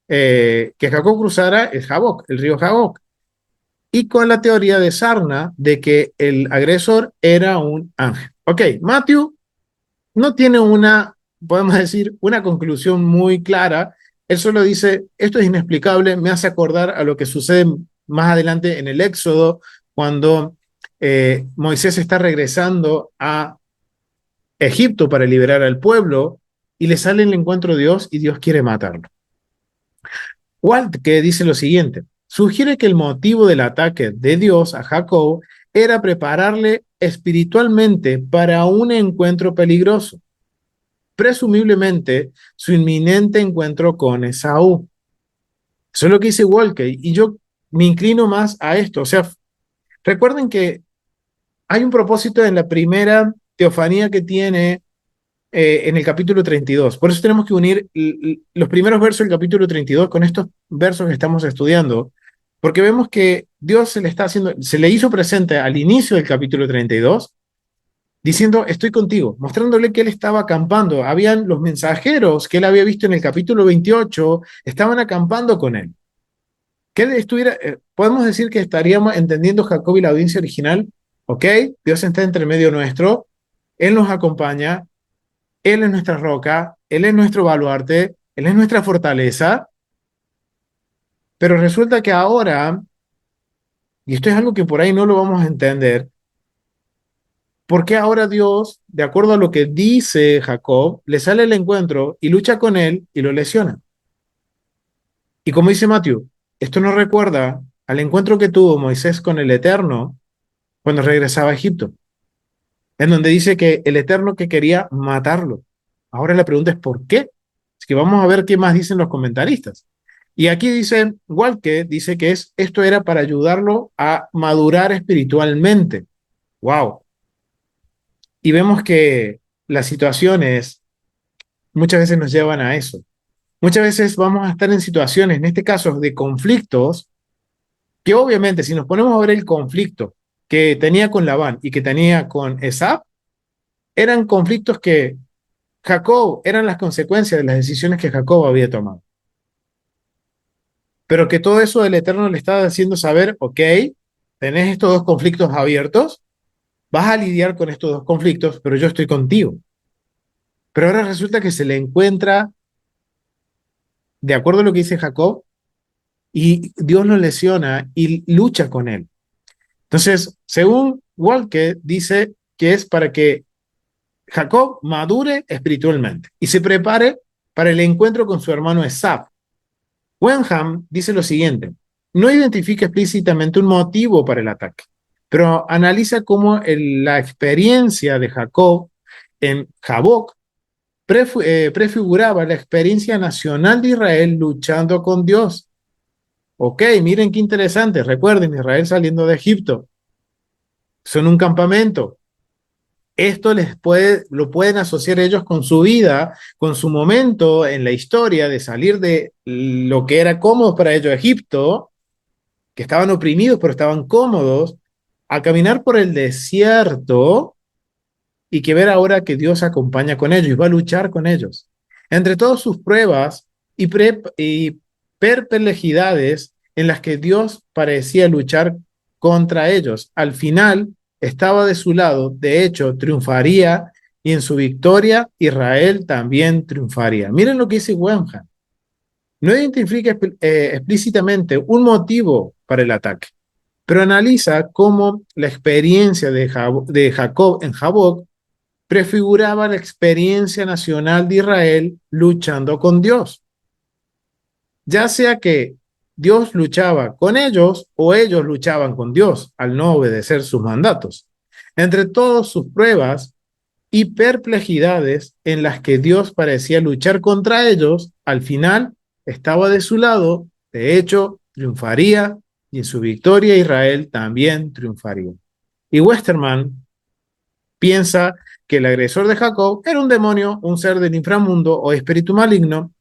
el Jaboc, el río Jaboc. Y con la teoría de Sarna de que el agresor era un ángel. Ok, Matthew no tiene una, podemos decir, una conclusión muy clara. Él solo dice, esto es inexplicable, me hace acordar a lo que sucede más adelante en el Éxodo, cuando Moisés está regresando a Egipto para liberar al pueblo y le sale el encuentro de Dios y Dios quiere matarlo. Walt que dice lo siguiente, sugiere que el motivo del ataque de Dios a Jacob era prepararle espiritualmente para un encuentro peligroso, presumiblemente su inminente encuentro con Esaú. Eso es lo que dice Walker y yo me inclino más a esto. O sea, recuerden que hay un propósito en la primera teofanía que tiene en el capítulo 32. Por eso tenemos que unir los primeros versos del capítulo 32 con estos versos que estamos estudiando, porque vemos que Dios se le hizo presente al inicio del capítulo 32, diciendo, estoy contigo, mostrándole que él estaba acampando. Habían los mensajeros que él había visto en el capítulo 28, estaban acampando con él. Que él estuviera, podemos decir que estaríamos entendiendo Jacob y la audiencia original, ok, Dios está entre medio nuestro, él nos acompaña, él es nuestra roca, Él es nuestro baluarte, Él es nuestra fortaleza, pero resulta que ahora, y esto es algo que por ahí no lo vamos a entender, ¿por qué ahora Dios, de acuerdo a lo que dice Jacob, le sale el encuentro y lucha con él y lo lesiona? Y como dice Matthew, esto nos recuerda al encuentro que tuvo Moisés con el Eterno cuando regresaba a Egipto, en donde dice que el Eterno que quería matarlo. Ahora la pregunta es ¿por qué? Así que vamos a ver qué más dicen los comentaristas. Y aquí dice, Walke dice que esto era para ayudarlo a madurar espiritualmente. ¡Wow! Y vemos que las situaciones muchas veces nos llevan a eso. Muchas veces vamos a estar en situaciones, en este caso, de conflictos, que obviamente si nos ponemos a ver el conflicto que tenía con Labán y que tenía con Esab, eran conflictos que Jacob, eran las consecuencias de las decisiones que Jacob había tomado. Pero que todo eso el Eterno le estaba haciendo saber, ok, tenés estos dos conflictos abiertos, vas a lidiar con estos dos conflictos, pero yo estoy contigo. Pero ahora resulta que se le encuentra, de acuerdo a lo que dice Jacob, y Dios lo lesiona y lucha con él. Entonces, según Walke, dice que es para que Jacob madure espiritualmente y se prepare para el encuentro con su hermano Esab. Wenham dice lo siguiente, no identifica explícitamente un motivo para el ataque, pero analiza cómo la experiencia de Jacob en Jaboc prefiguraba la experiencia nacional de Israel luchando con Dios. Ok, miren qué interesante. Recuerden, Israel saliendo de Egipto. Son un campamento. Esto lo pueden asociar ellos con su vida, con su momento en la historia de salir de lo que era cómodo para ellos, Egipto, que estaban oprimidos pero estaban cómodos, a caminar por el desierto y que ver ahora que Dios acompaña con ellos y va a luchar con ellos. Entre todas sus pruebas y perplejidades en las que Dios parecía luchar contra ellos, al final estaba de su lado, de hecho, triunfaría y en su victoria Israel también triunfaría. Miren lo que dice Wenham. No identifica explícitamente un motivo para el ataque, pero analiza cómo la experiencia de Jacob en Jaboc prefiguraba la experiencia nacional de Israel luchando con Dios. Ya sea que Dios luchaba con ellos o ellos luchaban con Dios al no obedecer sus mandatos. Entre todas sus pruebas y perplejidades en las que Dios parecía luchar contra ellos, al final estaba de su lado, de hecho, triunfaría y en su victoria Israel también triunfaría. Y Westermann piensa que el agresor de Jacob era un demonio, un ser del inframundo o espíritu maligno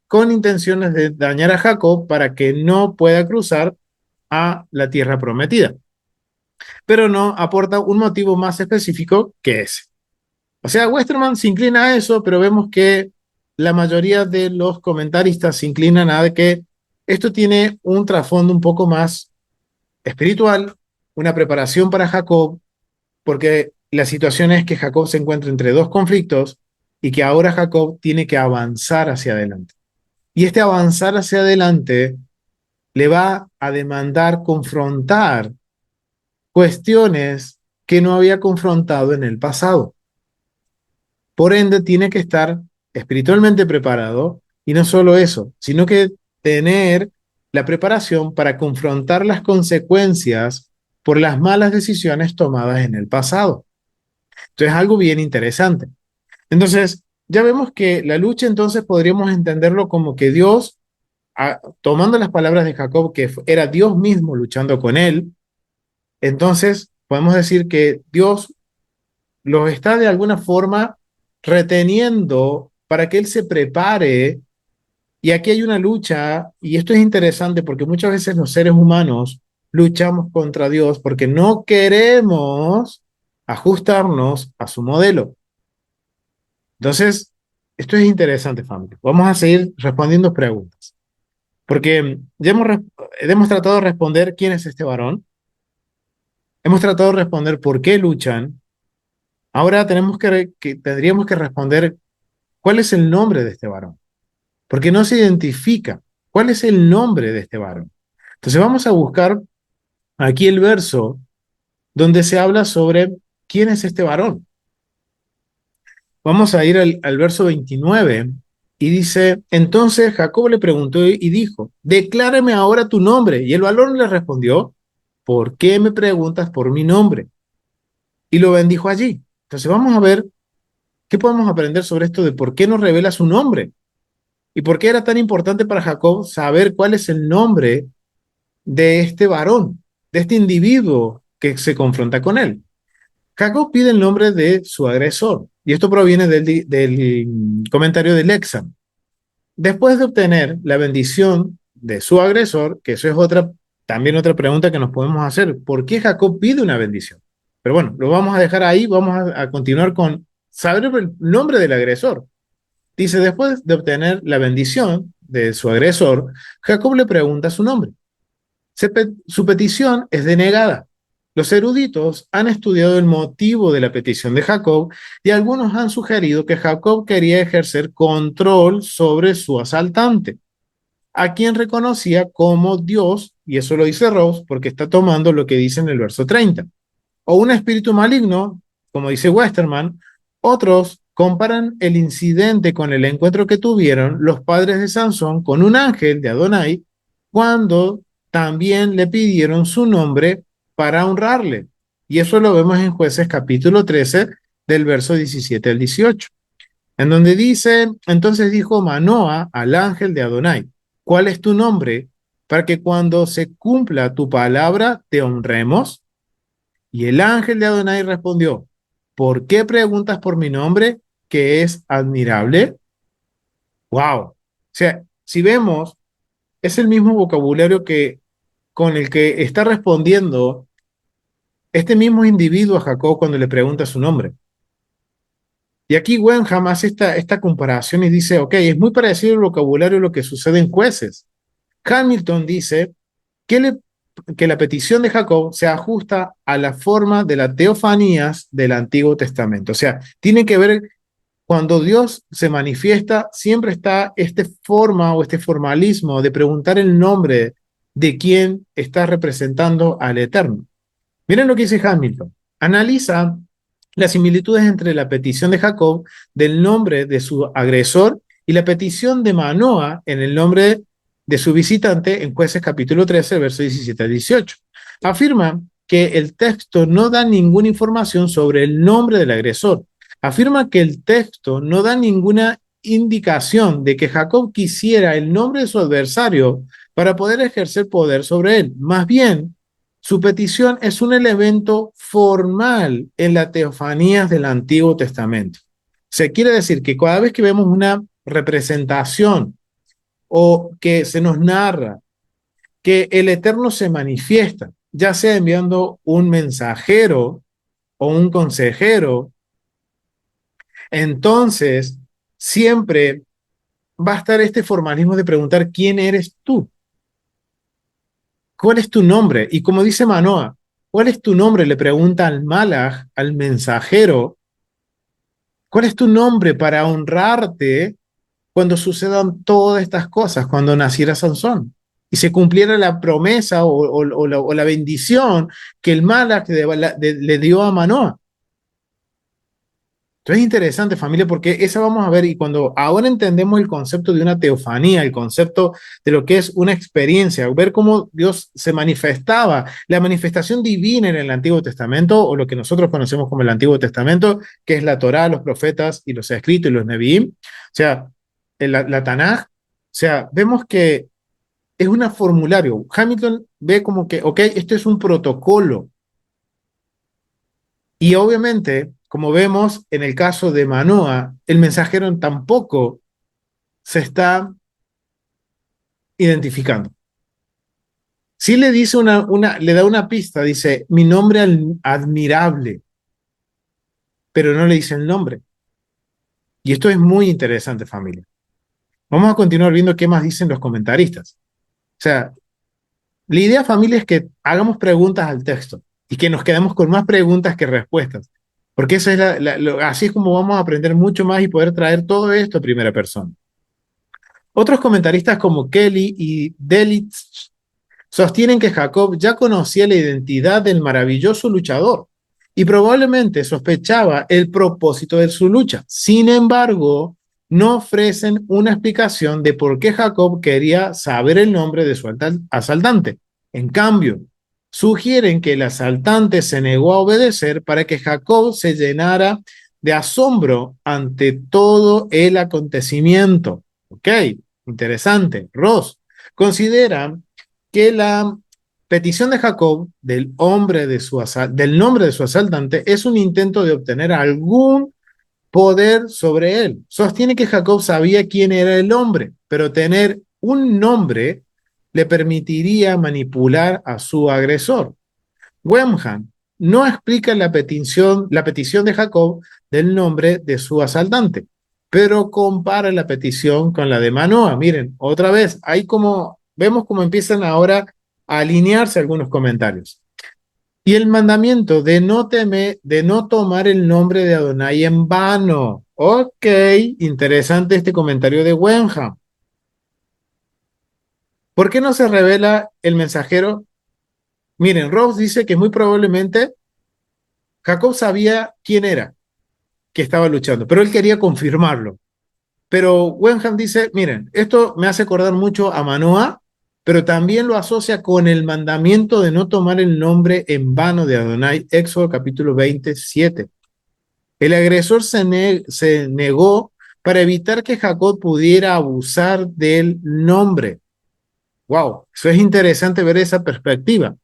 con intenciones de dañar a Jacob para que no pueda cruzar a la tierra prometida. Pero no aporta un motivo más específico que ese. O sea, Westermann se inclina a eso, pero vemos que la mayoría de los comentaristas se inclinan a que esto tiene un trasfondo un poco más espiritual, una preparación para Jacob, porque la situación es que Jacob se encuentra entre dos conflictos y que ahora Jacob tiene que avanzar hacia adelante. Y este avanzar hacia adelante le va a demandar confrontar cuestiones que no había confrontado en el pasado. Por ende, tiene que estar espiritualmente preparado y no solo eso, sino que tener la preparación para confrontar las consecuencias por las malas decisiones tomadas en el pasado. Entonces, algo bien interesante. Entonces, ya vemos que la lucha entonces podríamos entenderlo como que Dios, tomando las palabras de Jacob, que era Dios mismo luchando con él, entonces podemos decir que Dios los está de alguna forma reteniendo para que él se prepare. Y aquí hay una lucha, y esto es interesante porque muchas veces los seres humanos luchamos contra Dios porque no queremos ajustarnos a su modelo. Entonces, esto es interesante, familia. Vamos a seguir respondiendo preguntas, porque ya hemos tratado de responder quién es este varón, hemos tratado de responder por qué luchan, ahora tendríamos que responder cuál es el nombre de este varón, porque no se identifica cuál es el nombre de este varón. Entonces vamos a buscar aquí el verso donde se habla sobre quién es este varón. Vamos a ir al verso 29 y dice, entonces Jacob le preguntó y dijo, declárame ahora tu nombre. Y el varón le respondió, ¿por qué me preguntas por mi nombre? Y lo bendijo allí. Entonces vamos a ver qué podemos aprender sobre esto de por qué nos revela su nombre y por qué era tan importante para Jacob saber cuál es el nombre de este varón, de este individuo que se confronta con él. Jacob pide el nombre de su agresor, y esto proviene del comentario de Lexam. Después de obtener la bendición de su agresor, que eso es también otra pregunta que nos podemos hacer, ¿por qué Jacob pide una bendición? Pero bueno, lo vamos a dejar ahí, vamos a continuar con saber el nombre del agresor. Dice, después de obtener la bendición de su agresor, Jacob le pregunta su nombre. Su petición es denegada. Los eruditos han estudiado el motivo de la petición de Jacob y algunos han sugerido que Jacob quería ejercer control sobre su asaltante, a quien reconocía como Dios, y eso lo dice Rose porque está tomando lo que dice en el verso 30, o un espíritu maligno, como dice Westermann. Otros comparan el incidente con el encuentro que tuvieron los padres de Sansón con un ángel de Adonai cuando también le pidieron su nombre para honrarle. Y eso lo vemos en Jueces capítulo 13 del verso 17 al 18. en donde dice, entonces dijo Manoa al ángel de Adonai, ¿cuál es tu nombre? Para que cuando se cumpla tu palabra te honremos. Y el ángel de Adonai respondió, ¿por qué preguntas por mi nombre, que es admirable? ¡Wow! O sea, si vemos, es el mismo vocabulario que con el que está respondiendo este mismo individuo a Jacob cuando le pregunta su nombre. Y aquí Wenham hace esta comparación y dice, ok, es muy parecido el vocabulario a lo que sucede en Jueces. Hamilton dice que, que la petición de Jacob se ajusta a la forma de las teofanías del Antiguo Testamento. O sea, tiene que ver cuando Dios se manifiesta, siempre está esta forma o este formalismo de preguntar el nombre de quien está representando al Eterno. Miren lo que dice Hamilton. Analiza las similitudes entre la petición de Jacob del nombre de su agresor y la petición de Manoa en el nombre de su visitante en Jueces capítulo 13, versos 17 a 18. Afirma que el texto no da ninguna información sobre el nombre del agresor. Afirma que el texto no da ninguna indicación de que Jacob quisiera el nombre de su adversario para poder ejercer poder sobre él. Más bien, su petición es un elemento formal en las teofanías del Antiguo Testamento. Se quiere decir que cada vez que vemos una representación o que se nos narra que el Eterno se manifiesta, ya sea enviando un mensajero o un consejero, entonces siempre va a estar este formalismo de preguntar quién eres tú. ¿Cuál es tu nombre? Y como dice Manoa, ¿cuál es tu nombre? Le pregunta al Malach, al mensajero, ¿cuál es tu nombre para honrarte cuando sucedan todas estas cosas, cuando naciera Sansón? Y se cumpliera la promesa o la bendición que el Malach le dio a Manoa. Entonces es interesante, familia, porque esa vamos a ver, y cuando ahora entendemos el concepto de una teofanía, el concepto de lo que es una experiencia, ver cómo Dios se manifestaba, la manifestación divina en el Antiguo Testamento, o lo que nosotros conocemos como el Antiguo Testamento, que es la Torá, los profetas y los escritos y los Nevi'im, o sea, la Tanaj, o sea, vemos que es un formulario. Hamilton ve como que, ok, esto es un protocolo. Y obviamente, como vemos en el caso de Manoa, el mensajero tampoco se está identificando. Sí le dice le da una pista, dice, mi nombre admirable, pero no le dice el nombre. Y esto es muy interesante, familia. Vamos a continuar viendo qué más dicen los comentaristas. O sea, la idea, familia, es que hagamos preguntas al texto y que nos quedemos con más preguntas que respuestas. Porque eso es así es como vamos a aprender mucho más y poder traer todo esto a primera persona. Otros comentaristas como Kelly y Delitz sostienen que Jacob ya conocía la identidad del maravilloso luchador y probablemente sospechaba el propósito de su lucha. Sin embargo, no ofrecen una explicación de por qué Jacob quería saber el nombre de su asaltante. En cambio, sugieren que el asaltante se negó a obedecer para que Jacob se llenara de asombro ante todo el acontecimiento. Ok, interesante. Ross considera que la petición de Jacob del nombre de su asaltante es un intento de obtener algún poder sobre él. Sostiene que Jacob sabía quién era el hombre, pero tener un nombre le permitiría manipular a su agresor. Wemham no explica la petición de Jacob del nombre de su asaltante, pero compara la petición con la de Manoa. Miren, otra vez, vemos cómo empiezan ahora a alinearse algunos comentarios. Y el mandamiento de no tomar el nombre de Adonai en vano. Ok, interesante este comentario de Wenham. ¿Por qué no se revela el mensajero? Miren, Ross dice que muy probablemente Jacob sabía quién era que estaba luchando, pero él quería confirmarlo. Pero Wenham dice, miren, esto me hace acordar mucho a Manoah, pero también lo asocia con el mandamiento de no tomar el nombre en vano de Adonai, Éxodo capítulo 27. El agresor se negó para evitar que Jacob pudiera abusar del nombre. Wow, eso es interesante ver esa perspectiva.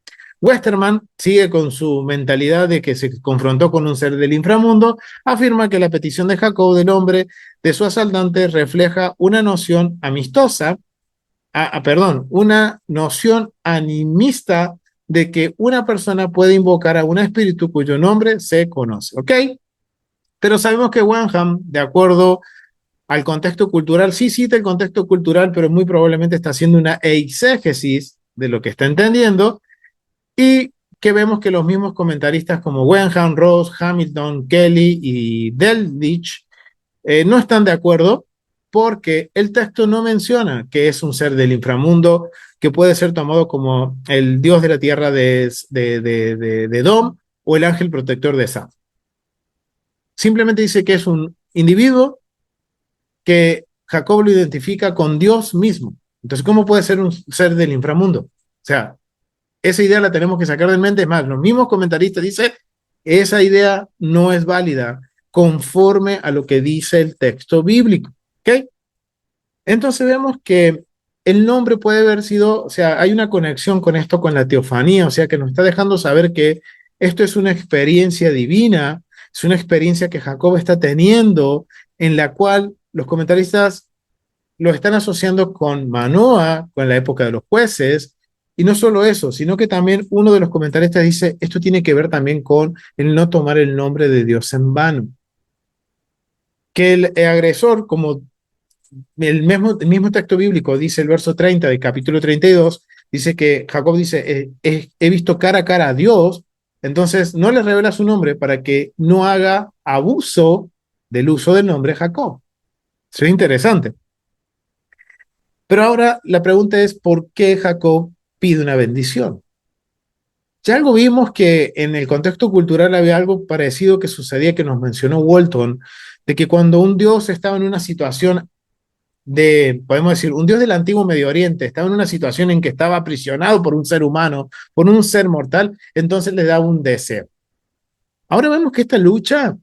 Westerman sigue con su mentalidad de que se confrontó con un ser del inframundo, afirma que la petición de Jacob del hombre de su asaltante refleja una noción amistosa, perdón, una noción animista de que una persona puede invocar a un espíritu cuyo nombre se conoce, ¿ok? Pero sabemos que Wenham, de acuerdo al contexto cultural, sí cita el contexto cultural, pero muy probablemente está haciendo una exégesis de lo que está entendiendo, y que vemos que los mismos comentaristas como Wenham, Ross, Hamilton, Kelly y Deldich no están de acuerdo, porque el texto no menciona que es un ser del inframundo que puede ser tomado como el dios de la tierra de Dom o el ángel protector de Sam. Simplemente dice que es un individuo que Jacob lo identifica con Dios mismo. Entonces, ¿cómo puede ser un ser del inframundo? O sea, esa idea la tenemos que sacar de mente. Es más, los mismos comentaristas dicen, esa idea no es válida conforme a lo que dice el texto bíblico. ¿Ok? Entonces vemos que el nombre puede haber sido, o sea, hay una conexión con esto, con la teofanía, o sea, que nos está dejando saber que esto es una experiencia divina, es una experiencia que Jacob está teniendo, en la cual los comentaristas lo están asociando con Manoah, con la época de los jueces, y no solo eso, sino que también uno de los comentaristas dice, esto tiene que ver también con el no tomar el nombre de Dios en vano. Que el agresor, como el mismo texto bíblico dice el verso 30 del capítulo 32, dice que Jacob dice, he visto cara a cara a Dios, entonces no le revela su nombre para que no haga abuso del uso del nombre Jacob. Eso es interesante. Pero ahora la pregunta es, ¿por qué Jacob pide una bendición? Ya algo vimos que en el contexto cultural había algo parecido que sucedía, que nos mencionó Walton, de que cuando un dios estaba en una situación podemos decir, un dios del antiguo Medio Oriente estaba en una situación en que estaba aprisionado por un ser humano, por un ser mortal, entonces le da un deseo. Ahora vemos que esta lucha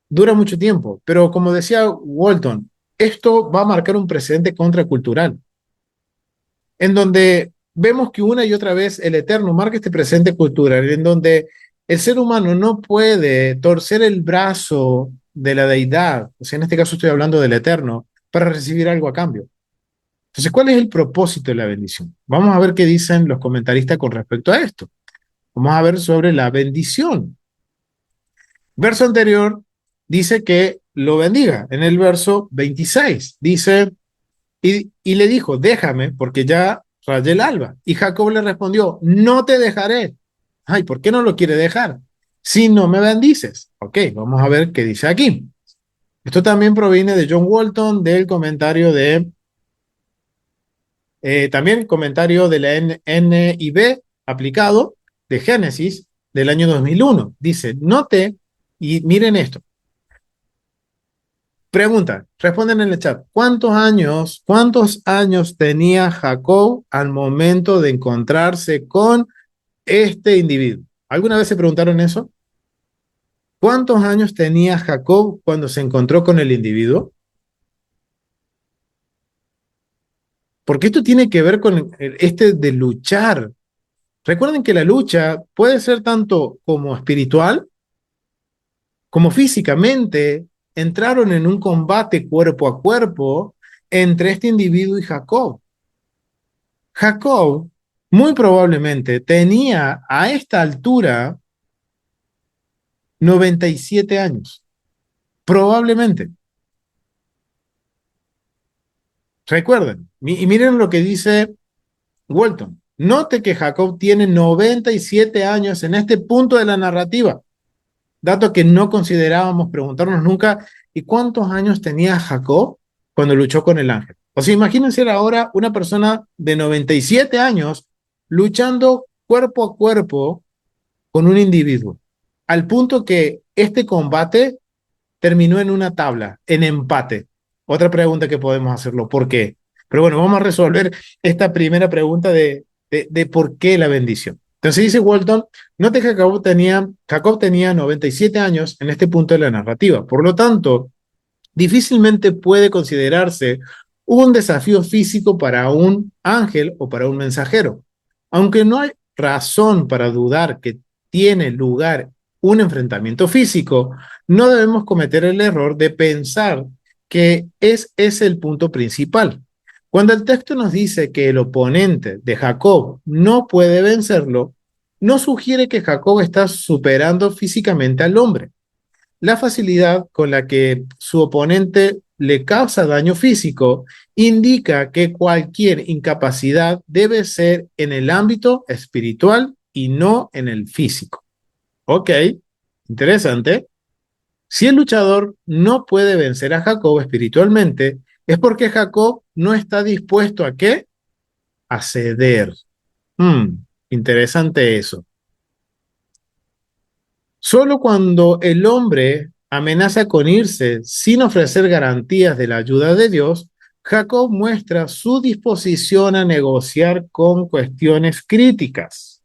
dura mucho tiempo, pero como decía Walton, esto va a marcar un precedente contracultural, en donde vemos que una y otra vez el Eterno marca este precedente cultural, en donde el ser humano no puede torcer el brazo de la deidad, o sea, en este caso estoy hablando del Eterno, para recibir algo a cambio. Entonces, ¿cuál es el propósito de la bendición? Vamos a ver qué dicen los comentaristas con respecto a esto. Vamos a ver sobre la bendición. Verso anterior dice que lo bendiga. En el verso 26 dice, y le dijo, déjame, porque ya rayé el alba. Y Jacob le respondió, no te dejaré. Ay, ¿por qué no lo quiere dejar? Si no me bendices. Ok, vamos a ver qué dice aquí. Esto también proviene de John Walton, del comentario de también comentario de la NIV aplicado de Génesis del año 2001. Dice, note, y miren esto. Pregunta, responden en el chat. ¿Cuántos años tenía Jacob al momento de encontrarse con este individuo? ¿Alguna vez se preguntaron eso? ¿Cuántos años tenía Jacob cuando se encontró con el individuo? Porque esto tiene que ver con este de luchar. Recuerden que la lucha puede ser tanto como espiritual como físicamente. Entraron en un combate cuerpo a cuerpo entre este individuo y Jacob. Jacob muy probablemente tenía a esta altura 97 años. Probablemente. Recuerden, y miren lo que dice Walton. Note que Jacob tiene 97 años en este punto de la narrativa. Dato que no considerábamos preguntarnos nunca. ¿Y cuántos años tenía Jacob cuando luchó con el ángel? O sea, imagínense ahora una persona de 97 años luchando cuerpo a cuerpo con un individuo, al punto que este combate terminó en una tabla, en empate. Otra pregunta que podemos hacerlo, ¿por qué? Pero bueno, vamos a resolver esta primera pregunta de por qué la bendición. Entonces dice Walton, note que Jacob tenía 97 años en este punto de la narrativa. Por lo tanto, difícilmente puede considerarse un desafío físico para un ángel o para un mensajero. Aunque no hay razón para dudar que tiene lugar un enfrentamiento físico, no debemos cometer el error de pensar que es ese el punto principal. Cuando el texto nos dice que el oponente de Jacob no puede vencerlo, no sugiere que Jacob está superando físicamente al hombre. La facilidad con la que su oponente le causa daño físico indica que cualquier incapacidad debe ser en el ámbito espiritual y no en el físico. Ok, interesante. Si el luchador no puede vencer a Jacob espiritualmente, es porque Jacob no está dispuesto a ¿qué? A ceder. Interesante eso. Solo cuando el hombre amenaza con irse sin ofrecer garantías de la ayuda de Dios, Jacob muestra su disposición a negociar con cuestiones críticas.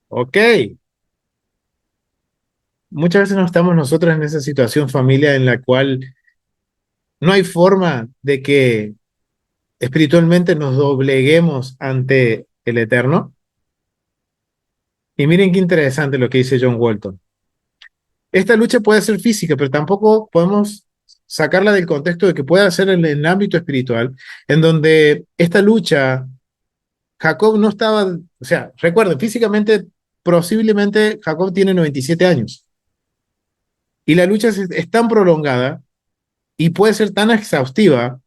Ok, muchas veces no estamos nosotros en esa situación, familia, en la cual no hay forma de que espiritualmente nos dobleguemos ante el Eterno. Y miren qué interesante lo que dice John Walton. Esta lucha puede ser física, pero tampoco podemos sacarla del contexto de que pueda ser en el ámbito espiritual, en donde esta lucha, Jacob no estaba, o sea, recuerden, físicamente, posiblemente Jacob tiene 97 años, y la lucha es tan prolongada y puede ser tan exhaustiva,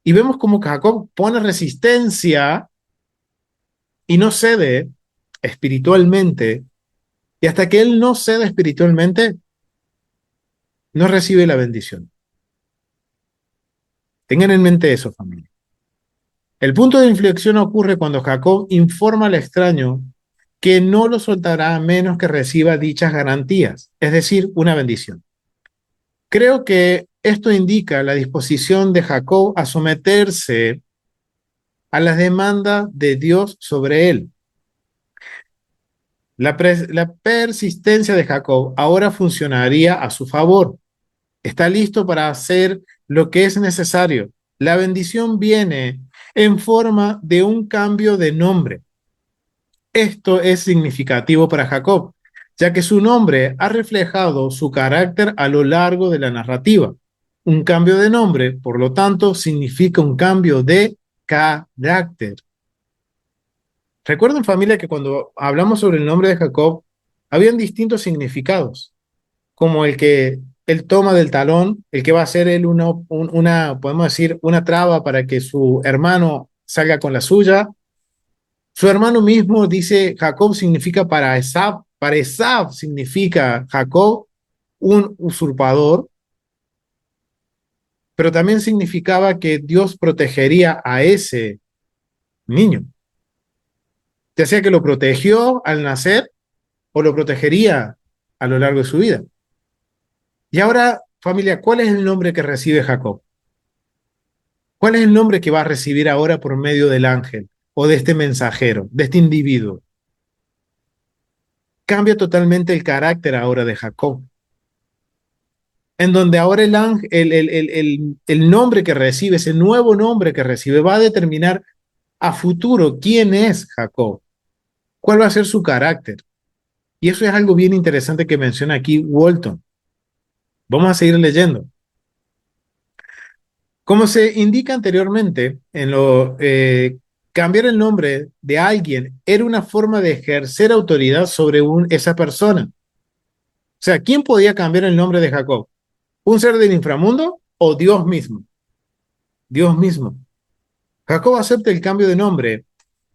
y vemos como Jacob pone resistencia y no cede espiritualmente, y hasta que él no cede espiritualmente, no recibe la bendición. Tengan en mente eso, familia. El punto de inflexión ocurre cuando Jacob informa al extraño que no lo soltará a menos que reciba dichas garantías, es decir, una bendición. Creo que esto indica la disposición de Jacob a someterse a las demandas de Dios sobre él. La persistencia de Jacob ahora funcionaría a su favor. Está listo para hacer lo que es necesario. La bendición viene en forma de un cambio de nombre. Esto es significativo para Jacob, ya que su nombre ha reflejado su carácter a lo largo de la narrativa. Un cambio de nombre, por lo tanto, significa un cambio de carácter. Recuerden, familia, que cuando hablamos sobre el nombre de Jacob, habían distintos significados, como el que él toma del talón, el que va a ser él podemos decir, una traba para que su hermano salga con la suya. Su hermano mismo dice, Jacob significa para Esab significa Jacob un usurpador, pero también significaba que Dios protegería a ese niño, ya sea que lo protegió al nacer o lo protegería a lo largo de su vida. Y ahora, familia, ¿cuál es el nombre que recibe Jacob? ¿Cuál es el nombre que va a recibir ahora por medio del ángel o de este mensajero, de este individuo? Cambia totalmente el carácter ahora de Jacob, en donde ahora el nombre que recibe, ese nuevo nombre que recibe, va a determinar a futuro quién es Jacob, cuál va a ser su carácter. Y eso es algo bien interesante que menciona aquí Walton. Vamos a seguir leyendo. Como se indica anteriormente, cambiar el nombre de alguien era una forma de ejercer autoridad sobre esa persona. O sea, ¿quién podía cambiar el nombre de Jacob? ¿Un ser del inframundo o Dios mismo? Dios mismo. Jacob acepta el cambio de nombre,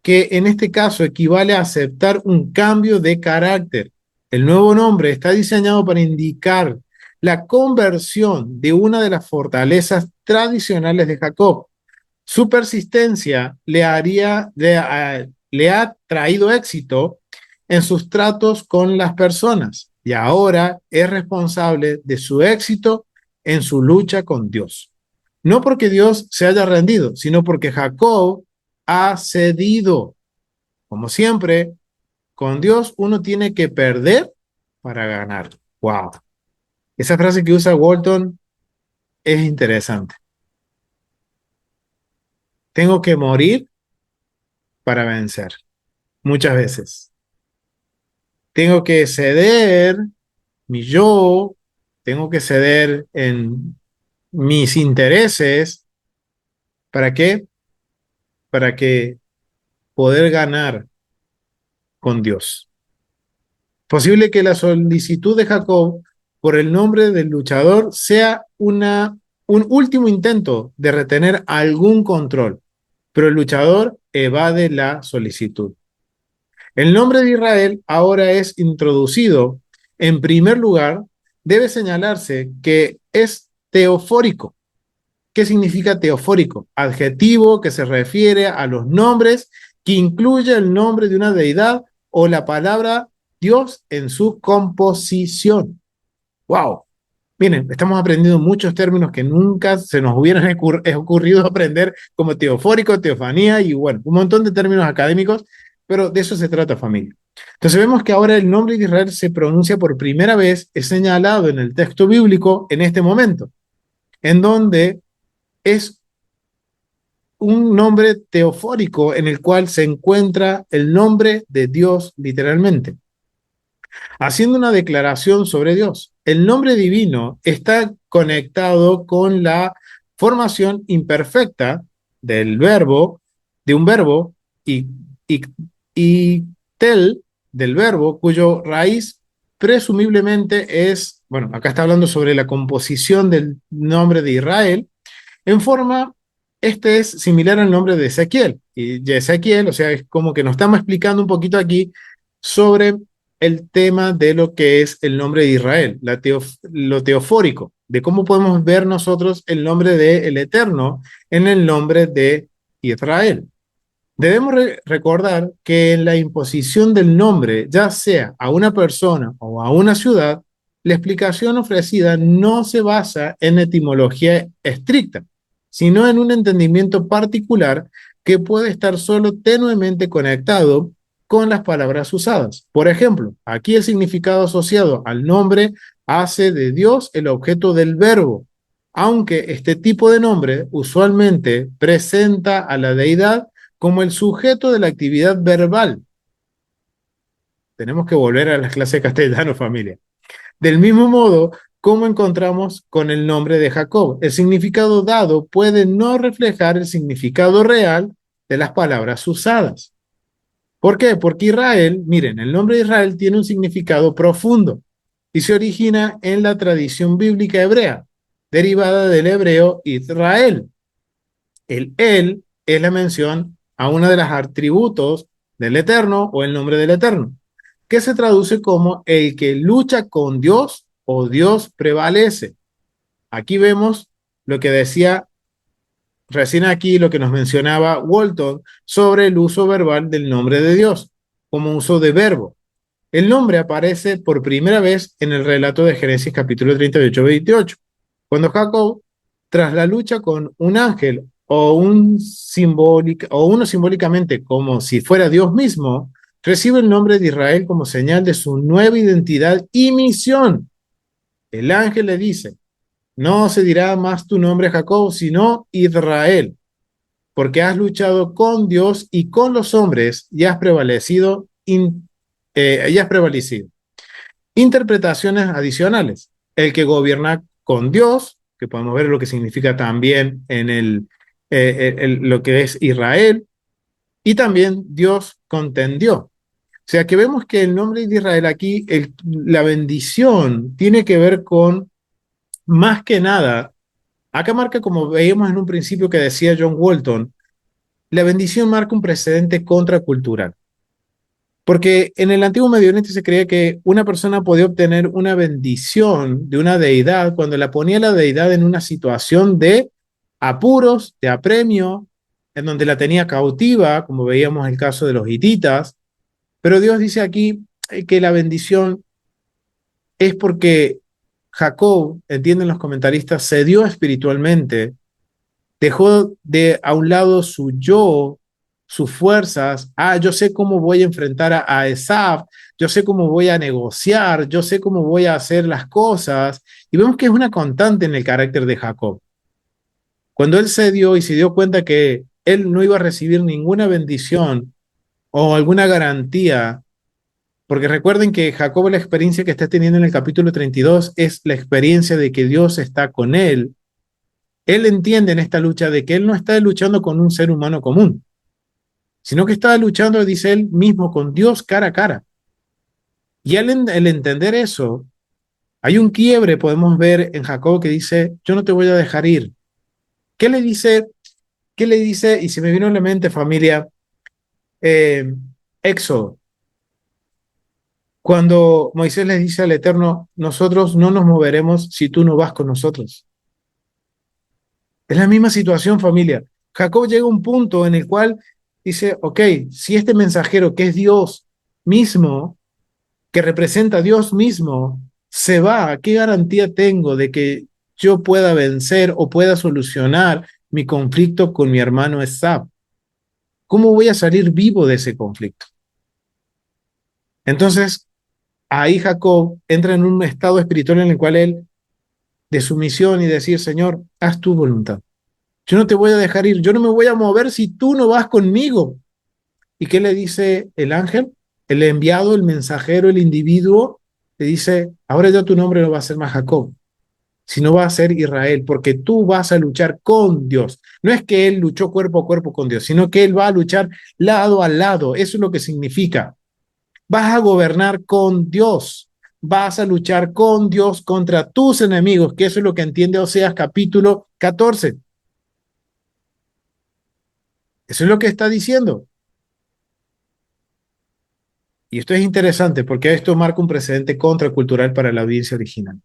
que en este caso equivale a aceptar un cambio de carácter. El nuevo nombre está diseñado para indicar la conversión de una de las fortalezas tradicionales de Jacob. Su persistencia le ha traído éxito en sus tratos con las personas y ahora es responsable de su éxito en su lucha con Dios. No porque Dios se haya rendido, sino porque Jacob ha cedido. Como siempre, con Dios uno tiene que perder para ganar. Wow. Esa frase que usa Walton es interesante. Tengo que morir para vencer, muchas veces. Tengo que ceder mi yo, tengo que ceder en mis intereses. ¿Para qué? Para que poder ganar con Dios. Posible que la solicitud de Jacob por el nombre del luchador sea un último intento de retener algún control, pero el luchador evade la solicitud. El nombre de Israel ahora es introducido. En primer lugar, debe señalarse que es teofórico. ¿Qué significa teofórico? Adjetivo que se refiere a los nombres que incluye el nombre de una deidad o la palabra Dios en su composición. ¡Wow! Miren, estamos aprendiendo muchos términos que nunca se nos hubieran ocurrido aprender, como teofórico, teofanía y bueno, un montón de términos académicos, pero de eso se trata, familia. Entonces vemos que ahora el nombre de Israel se pronuncia por primera vez, es señalado en el texto bíblico en este momento, en donde es un nombre teofórico en el cual se encuentra el nombre de Dios literalmente, haciendo una declaración sobre Dios. El nombre divino está conectado con la formación imperfecta del verbo, de un verbo, y, y tel, del verbo, cuyo raíz presumiblemente es, bueno, acá está hablando sobre la composición del nombre de Israel, en forma, este es similar al nombre de Ezequiel. Y Ezequiel, o sea, es como que nos estamos explicando un poquito aquí sobre el tema de lo que es el nombre de Israel, lo teofórico, de cómo podemos ver nosotros el nombre del Eterno en el nombre de Israel. Debemos recordar que en la imposición del nombre, ya sea a una persona o a una ciudad, la explicación ofrecida no se basa en etimología estricta, sino en un entendimiento particular que puede estar solo tenuemente conectado con las palabras usadas. Por ejemplo, aquí el significado asociado al nombre hace de Dios el objeto del verbo, aunque este tipo de nombre usualmente presenta a la deidad como el sujeto de la actividad verbal. Tenemos que volver a las clases de castellano, familia. Del mismo modo, como encontramos con el nombre de Jacob, el significado dado puede no reflejar el significado real de las palabras usadas. ¿Por qué? Porque Israel, miren, el nombre de Israel tiene un significado profundo y se origina en la tradición bíblica hebrea, derivada del hebreo Israel. El él es la mención a uno de los atributos del Eterno o el nombre del Eterno, que se traduce como el que lucha con Dios o Dios prevalece. Aquí vemos lo que decía recién aquí, lo que nos mencionaba Walton sobre el uso verbal del nombre de Dios, como uso de verbo. El nombre aparece por primera vez en el relato de Génesis capítulo 38-28, cuando Jacob, tras la lucha con un ángel o uno simbólicamente como si fuera Dios mismo, recibe el nombre de Israel como señal de su nueva identidad y misión. El ángel le dice, no se dirá más tu nombre Jacob, sino Israel, porque has luchado con Dios y con los hombres y has prevalecido. Y has prevalecido. Interpretaciones adicionales. El que gobierna con Dios, que podemos ver lo que significa también en lo que es Israel, y también Dios contendió. O sea que vemos que el nombre de Israel aquí, la bendición, tiene que ver con más que nada, acá marca como veíamos en un principio que decía John Walton, la bendición marca un precedente contracultural. Porque en el antiguo Medio Oriente se creía que una persona podía obtener una bendición de una deidad cuando la ponía la deidad en una situación de apuros, de apremio, en donde la tenía cautiva, como veíamos el caso de los hititas. Pero Dios dice aquí que la bendición es porque Jacob, entienden los comentaristas, cedió espiritualmente, dejó de a un lado su yo sus fuerzas. Yo sé cómo voy a enfrentar a Esav, yo sé cómo voy a negociar, yo sé cómo voy a hacer las cosas. Y vemos que es una constante en el carácter de Jacob. Cuando él se dio y se dio cuenta que él no iba a recibir ninguna bendición o alguna garantía, porque recuerden que Jacob, la experiencia que está teniendo en el capítulo 32 es la experiencia de que Dios está con él. Él entiende en esta lucha de que él no está luchando con un ser humano común, sino que está luchando, dice él mismo, con Dios cara a cara. Y al entender eso, hay un quiebre, podemos ver en Jacob que dice, yo no te voy a dejar ir. ¿Qué le dice? ¿Qué le dice? Y se me vino en la mente, familia, eh, Éxodo, cuando Moisés le dice al Eterno, nosotros no nos moveremos si tú no vas con nosotros. Es la misma situación, familia. Jacob llega a un punto en el cual dice, ok, si este mensajero que es Dios mismo, que representa a Dios mismo, se va, ¿qué garantía tengo de que yo pueda vencer o pueda solucionar mi conflicto con mi hermano Esab? ¿Cómo voy a salir vivo de ese conflicto? Entonces, ahí Jacob entra en un estado espiritual en el cual él, de sumisión y decir, Señor, haz tu voluntad. Yo no te voy a dejar ir, yo no me voy a mover si tú no vas conmigo. ¿Y qué le dice el ángel? El enviado, el mensajero, el individuo, le dice, ahora ya tu nombre no va a ser más Jacob, sino va a ser Israel, porque tú vas a luchar con Dios. No es que él luchó cuerpo a cuerpo con Dios, sino que él va a luchar lado a lado. Eso es lo que significa. Vas a gobernar con Dios. Vas a luchar con Dios contra tus enemigos, que eso es lo que entiende Oseas capítulo 14. Eso es lo que está diciendo. Y esto es interesante porque esto marca un precedente contracultural para la audiencia original.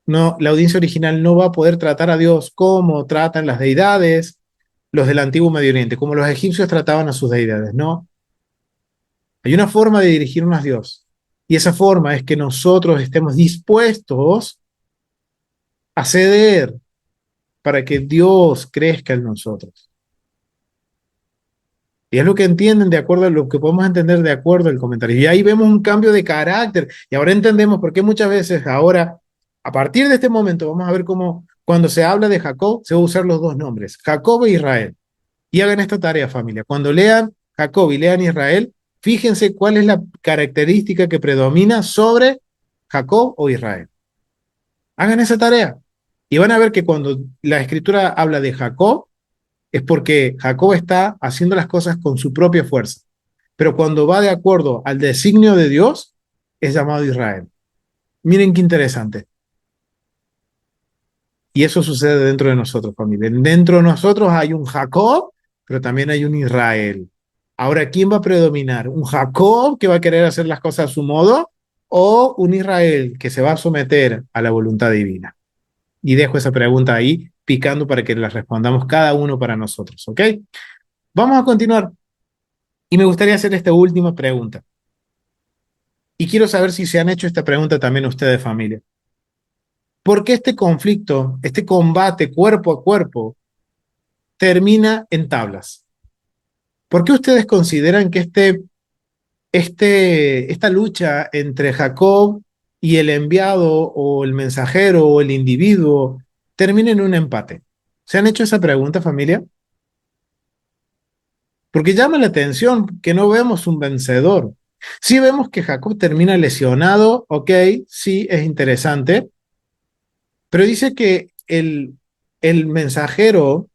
No, la audiencia original no va a poder tratar a Dios como tratan las deidades, los del antiguo Medio Oriente, como los egipcios trataban a sus deidades. No, hay una forma de dirigirnos a Dios. Y esa forma es que nosotros estemos dispuestos a ceder para que Dios crezca en nosotros. Y es lo que entienden de acuerdo a lo que podemos entender de acuerdo al comentario. Y ahí vemos un cambio de carácter. Y ahora entendemos por qué muchas veces ahora, a partir de este momento, vamos a ver cómo cuando se habla de Jacob, se va a usar los dos nombres, Jacob e Israel. Y hagan esta tarea, familia. Cuando lean Jacob y lean Israel, fíjense cuál es la característica que predomina sobre Jacob o Israel. Hagan esa tarea. Y van a ver que cuando la escritura habla de Jacob, es porque Jacob está haciendo las cosas con su propia fuerza. Pero cuando va de acuerdo al designio de Dios, es llamado Israel. Miren qué interesante. Y eso sucede dentro de nosotros, familia. Dentro de nosotros hay un Jacob, pero también hay un Israel. Ahora, ¿quién va a predominar? ¿Un Jacob que va a querer hacer las cosas a su modo o un Israel que se va a someter a la voluntad divina? Y dejo esa pregunta ahí picando para que la respondamos cada uno para nosotros, ¿ok? Vamos a continuar. Y me gustaría hacer esta última pregunta. Y quiero saber si se han hecho esta pregunta también ustedes, familia. ¿Por qué este conflicto, este combate cuerpo a cuerpo, termina en tablas? ¿Por qué ustedes consideran que esta lucha entre Jacob y el enviado o el mensajero o el individuo termina en un empate? ¿Se han hecho esa pregunta, familia? Porque llama la atención que no vemos un vencedor. Sí vemos que Jacob termina lesionado, ok, sí, es interesante, pero dice que el mensajero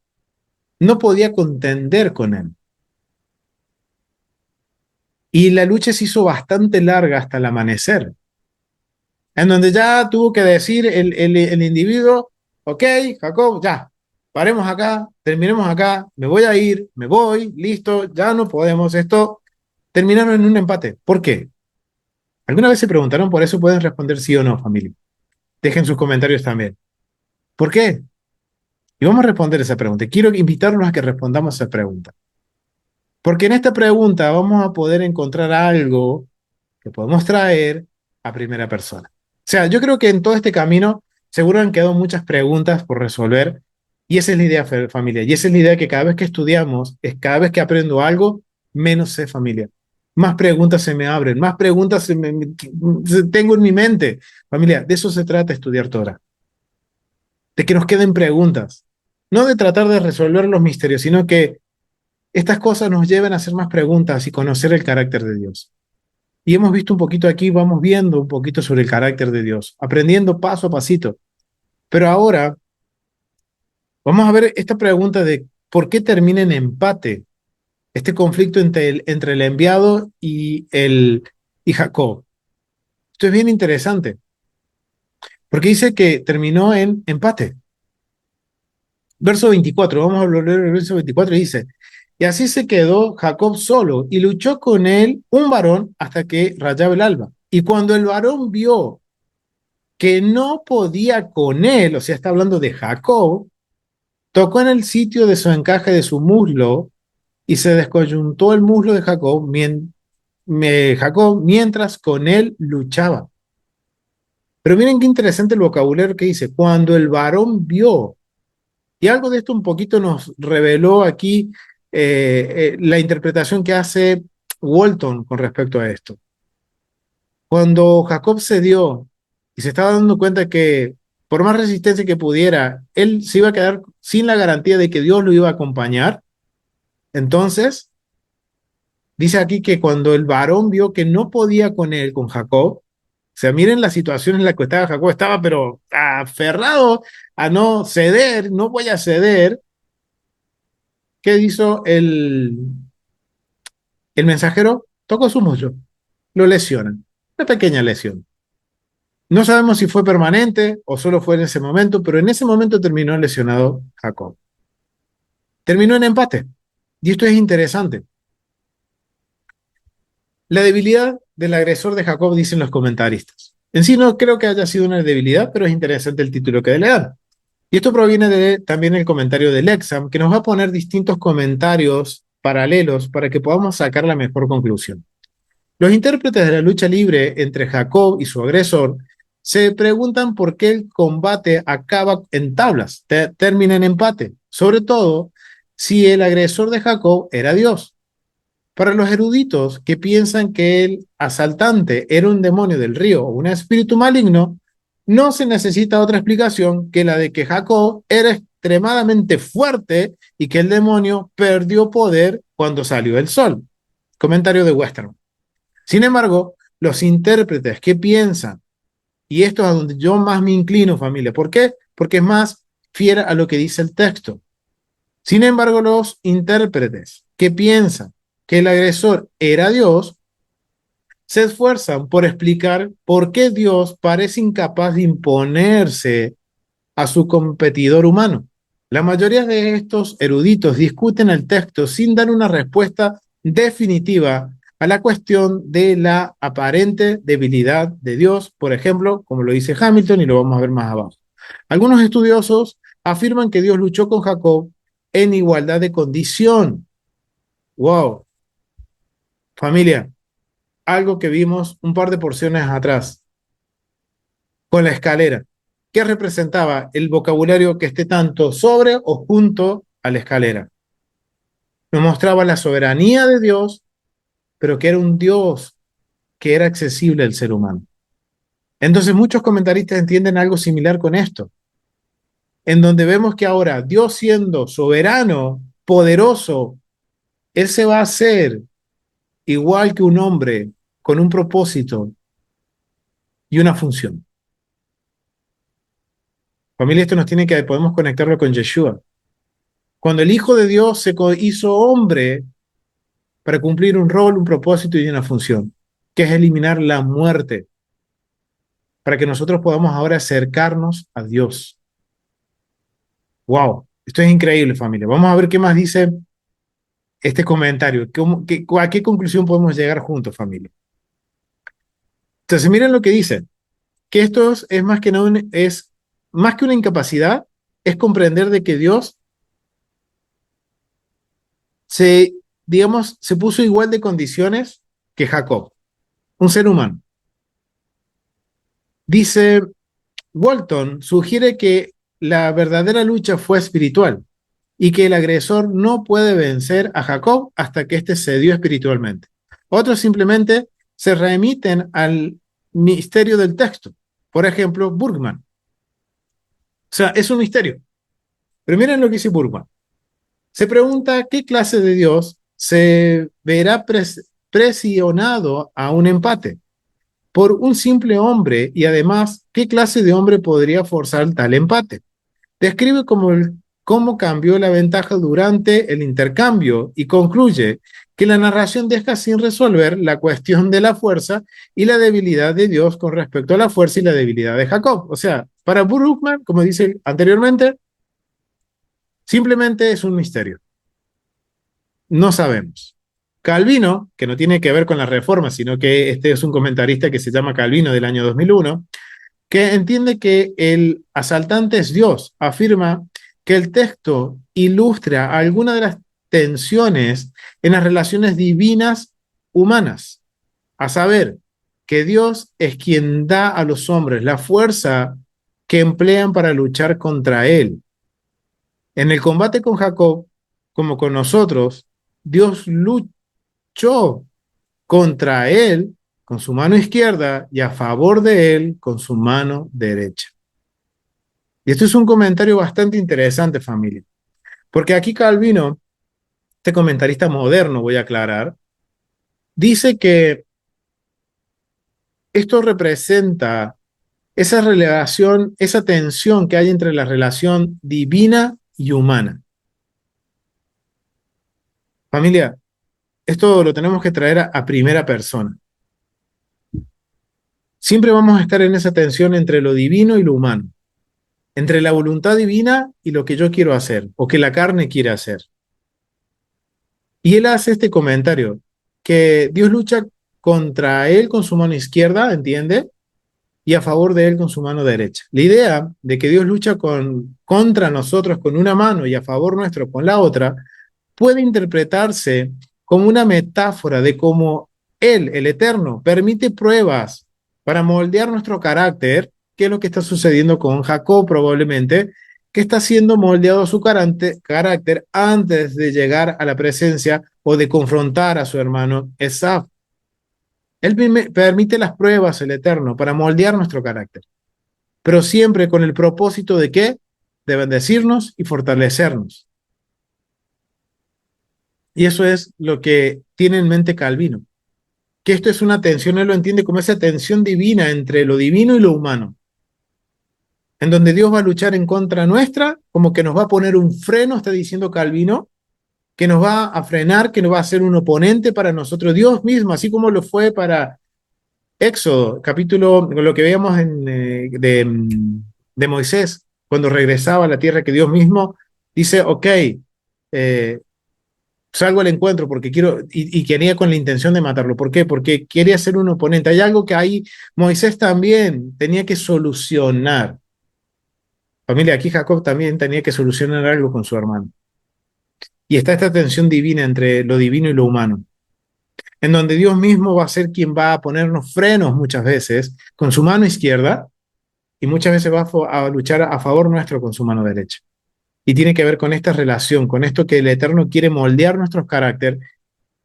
no podía contender con él. Y la lucha se hizo bastante larga hasta el amanecer, en donde ya tuvo que decir el individuo, ok, Jacob, ya, paremos acá, terminemos acá, me voy a ir, me voy, listo, ya no podemos, esto terminaron en un empate. ¿Por qué? ¿Alguna vez se preguntaron por eso? Pueden responder sí o no, familia. Dejen sus comentarios también. ¿Por qué? Y vamos a responder esa pregunta. Quiero invitarnos a que respondamos esa pregunta. Porque en esta pregunta vamos a poder encontrar algo que podemos traer a primera persona. O sea, yo creo que en todo este camino seguro han quedado muchas preguntas por resolver, Y esa es la idea, familia. Y esa es la idea que cada vez que estudiamos, es cada vez que aprendo algo, menos sé, familia. Más preguntas se me abren, más preguntas tengo en mi mente. Familia, de eso se trata estudiar Torah. De que nos queden preguntas. No de tratar de resolver los misterios, sino que estas cosas nos lleven a hacer más preguntas y conocer el carácter de Dios. Y hemos visto un poquito aquí, vamos viendo un poquito sobre el carácter de Dios, aprendiendo paso a pasito. Pero ahora vamos a ver esta pregunta de por qué termina en empate este conflicto entre el enviado y Jacob. Esto es bien interesante, porque dice que terminó en empate. Verso 24, vamos a leer el verso 24 y dice, y así se quedó Jacob solo y luchó con él un varón hasta que rayaba el alba. Y cuando el varón vio que no podía con él, o sea, está hablando de Jacob, tocó en el sitio de su encaje de su muslo y se descoyuntó el muslo de Jacob, Jacob mientras con él luchaba. Pero miren qué interesante el vocabulario que dice, cuando el varón vio, y algo de esto un poquito nos reveló aquí la interpretación que hace Walton con respecto a esto. Cuando Jacob se dio y se estaba dando cuenta que por más resistencia que pudiera, él se iba a quedar sin la garantía de que Dios lo iba a acompañar, entonces dice aquí que cuando el varón vio que no podía con él, con Jacob, o sea, miren la situación en la que estaba Jacob, estaba pero aferrado a no ceder, no voy a ceder. ¿Qué hizo el mensajero? Tocó su muslo, lo lesionan, una pequeña lesión. No sabemos si fue permanente o solo fue en ese momento, pero en ese momento terminó lesionado Jacob. Terminó en empate. Y esto es interesante. La debilidad del agresor de Jacob, dicen los comentaristas. En sí no creo que haya sido una debilidad, pero es interesante el título que le dan. Y esto proviene de también el comentario del Lexham, que nos va a poner distintos comentarios paralelos para que podamos sacar la mejor conclusión. Los intérpretes de la lucha libre entre Jacob y su agresor se preguntan por qué el combate acaba en tablas, termina en empate, sobre todo si el agresor de Jacob era Dios. Para los eruditos que piensan que el asaltante era un demonio del río o un espíritu maligno, no se necesita otra explicación que la de que Jacob era extremadamente fuerte y que el demonio perdió poder cuando salió el sol. Comentario de Westerman. Sin embargo, los intérpretes que piensan, y esto es a donde yo más me inclino, familia, ¿por qué? Porque es más fiel a lo que dice el texto. Sin embargo, los intérpretes que piensan que el agresor era Dios, se esfuerzan por explicar por qué Dios parece incapaz de imponerse a su competidor humano. La mayoría de estos eruditos discuten el texto sin dar una respuesta definitiva a la cuestión de la aparente debilidad de Dios, por ejemplo, como lo dice Hamilton y lo vamos a ver más abajo. Algunos estudiosos afirman que Dios luchó con Jacob en igualdad de condición. Wow, familia, algo que vimos un par de porciones atrás con la escalera. ¿Qué representaba el vocabulario que esté tanto sobre o junto a la escalera? Nos mostraba la soberanía de Dios, pero que era un Dios que era accesible al ser humano. Entonces muchos comentaristas entienden algo similar con esto, en donde vemos que ahora Dios siendo soberano, poderoso, Él se va a hacer igual que un hombre con un propósito y una función. Familia, esto nos tiene que, podemos conectarlo con Yeshua. Cuando el Hijo de Dios se hizo hombre para cumplir un rol, un propósito y una función, que es eliminar la muerte, para que nosotros podamos ahora acercarnos a Dios. Wow, esto es increíble, familia. Vamos a ver qué más dice este comentario. ¿A qué conclusión podemos llegar juntos, familia? Entonces, miren lo que dice, que esto es más que, no, es más que una incapacidad, es comprender de que Dios se, digamos, se puso igual de condiciones que Jacob, un ser humano. Dice Walton, sugiere que la verdadera lucha fue espiritual y que el agresor no puede vencer a Jacob hasta que éste cedió espiritualmente. Otros simplemente se remiten al misterio del texto. Por ejemplo, Burgman. O sea, es un misterio. Pero miren lo que dice Burgman. Se pregunta qué clase de Dios se verá presionado a un empate por un simple hombre y además, ¿qué clase de hombre podría forzar tal empate? Describe cómo cambió la ventaja durante el intercambio y concluye que la narración deja sin resolver la cuestión de la fuerza y la debilidad de Dios con respecto a la fuerza y la debilidad de Jacob. O sea, para Bruckmann, como dice anteriormente, simplemente es un misterio. No sabemos. Calvino, que no tiene que ver con la reforma, sino que este es un comentarista que se llama Calvino del año 2001, que entiende que el asaltante es Dios, afirma que el texto ilustra algunas de las tensiones en las relaciones divinas humanas, a saber, que Dios es quien da a los hombres la fuerza que emplean para luchar contra Él. En el combate con Jacob, como con nosotros, Dios luchó contra Él con su mano izquierda y a favor de Él con su mano derecha. Y esto es un comentario bastante interesante, familia, porque aquí Calvino, este comentarista moderno, voy a aclarar, dice que esto representa esa relación, esa tensión que hay entre la relación divina y humana. Familia, esto lo tenemos que traer a primera persona. Siempre vamos a estar en esa tensión entre lo divino y lo humano, entre la voluntad divina y lo que yo quiero hacer o que la carne quiere hacer. Y él hace este comentario, que Dios lucha contra él con su mano izquierda, ¿entiende? Y a favor de él con su mano derecha. La idea de que Dios lucha contra nosotros con una mano y a favor nuestro con la otra, puede interpretarse como una metáfora de cómo Él, el Eterno, permite pruebas para moldear nuestro carácter, que es lo que está sucediendo con Jacob probablemente, que está siendo moldeado su carácter antes de llegar a la presencia o de confrontar a su hermano Esaf. Él permite las pruebas, el Eterno, para moldear nuestro carácter, pero siempre con el propósito de ¿qué? De bendecirnos y fortalecernos. Y eso es lo que tiene en mente Calvino, que esto es una tensión, él lo entiende como esa tensión divina entre lo divino y lo humano, en donde Dios va a luchar en contra nuestra, como que nos va a poner un freno, está diciendo Calvino, que nos va a frenar, que nos va a ser un oponente para nosotros, Dios mismo, así como lo fue para Éxodo, capítulo, lo que veíamos de Moisés, cuando regresaba a la tierra, que Dios mismo dice, ok, salgo al encuentro porque quiero, y quería con la intención de matarlo. ¿Por qué? Porque quería ser un oponente. Hay algo que ahí Moisés también tenía que solucionar. Familia, aquí Jacob también tenía que solucionar algo con su hermano. Y está esta tensión divina entre lo divino y lo humano, en donde Dios mismo va a ser quien va a ponernos frenos muchas veces con su mano izquierda y muchas veces va a luchar a favor nuestro con su mano derecha. Y tiene que ver con esta relación, con esto que el Eterno quiere moldear nuestros carácter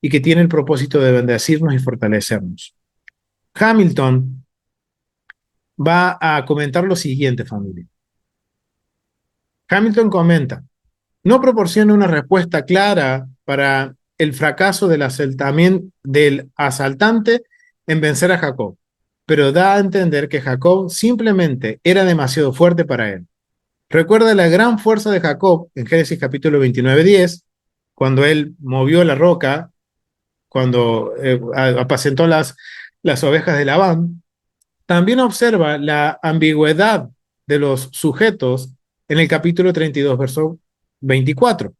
y que tiene el propósito de bendecirnos y fortalecernos. Hamilton va a comentar lo siguiente, familia. Hamilton comenta, no proporciona una respuesta clara para el fracaso del asaltante en vencer a Jacob, pero da a entender que Jacob simplemente era demasiado fuerte para él. Recuerda la gran fuerza de Jacob en Génesis capítulo 29:10, cuando él movió la roca, cuando apacentó las ovejas de Labán. También observa la ambigüedad de los sujetos en el capítulo 32, verso 24,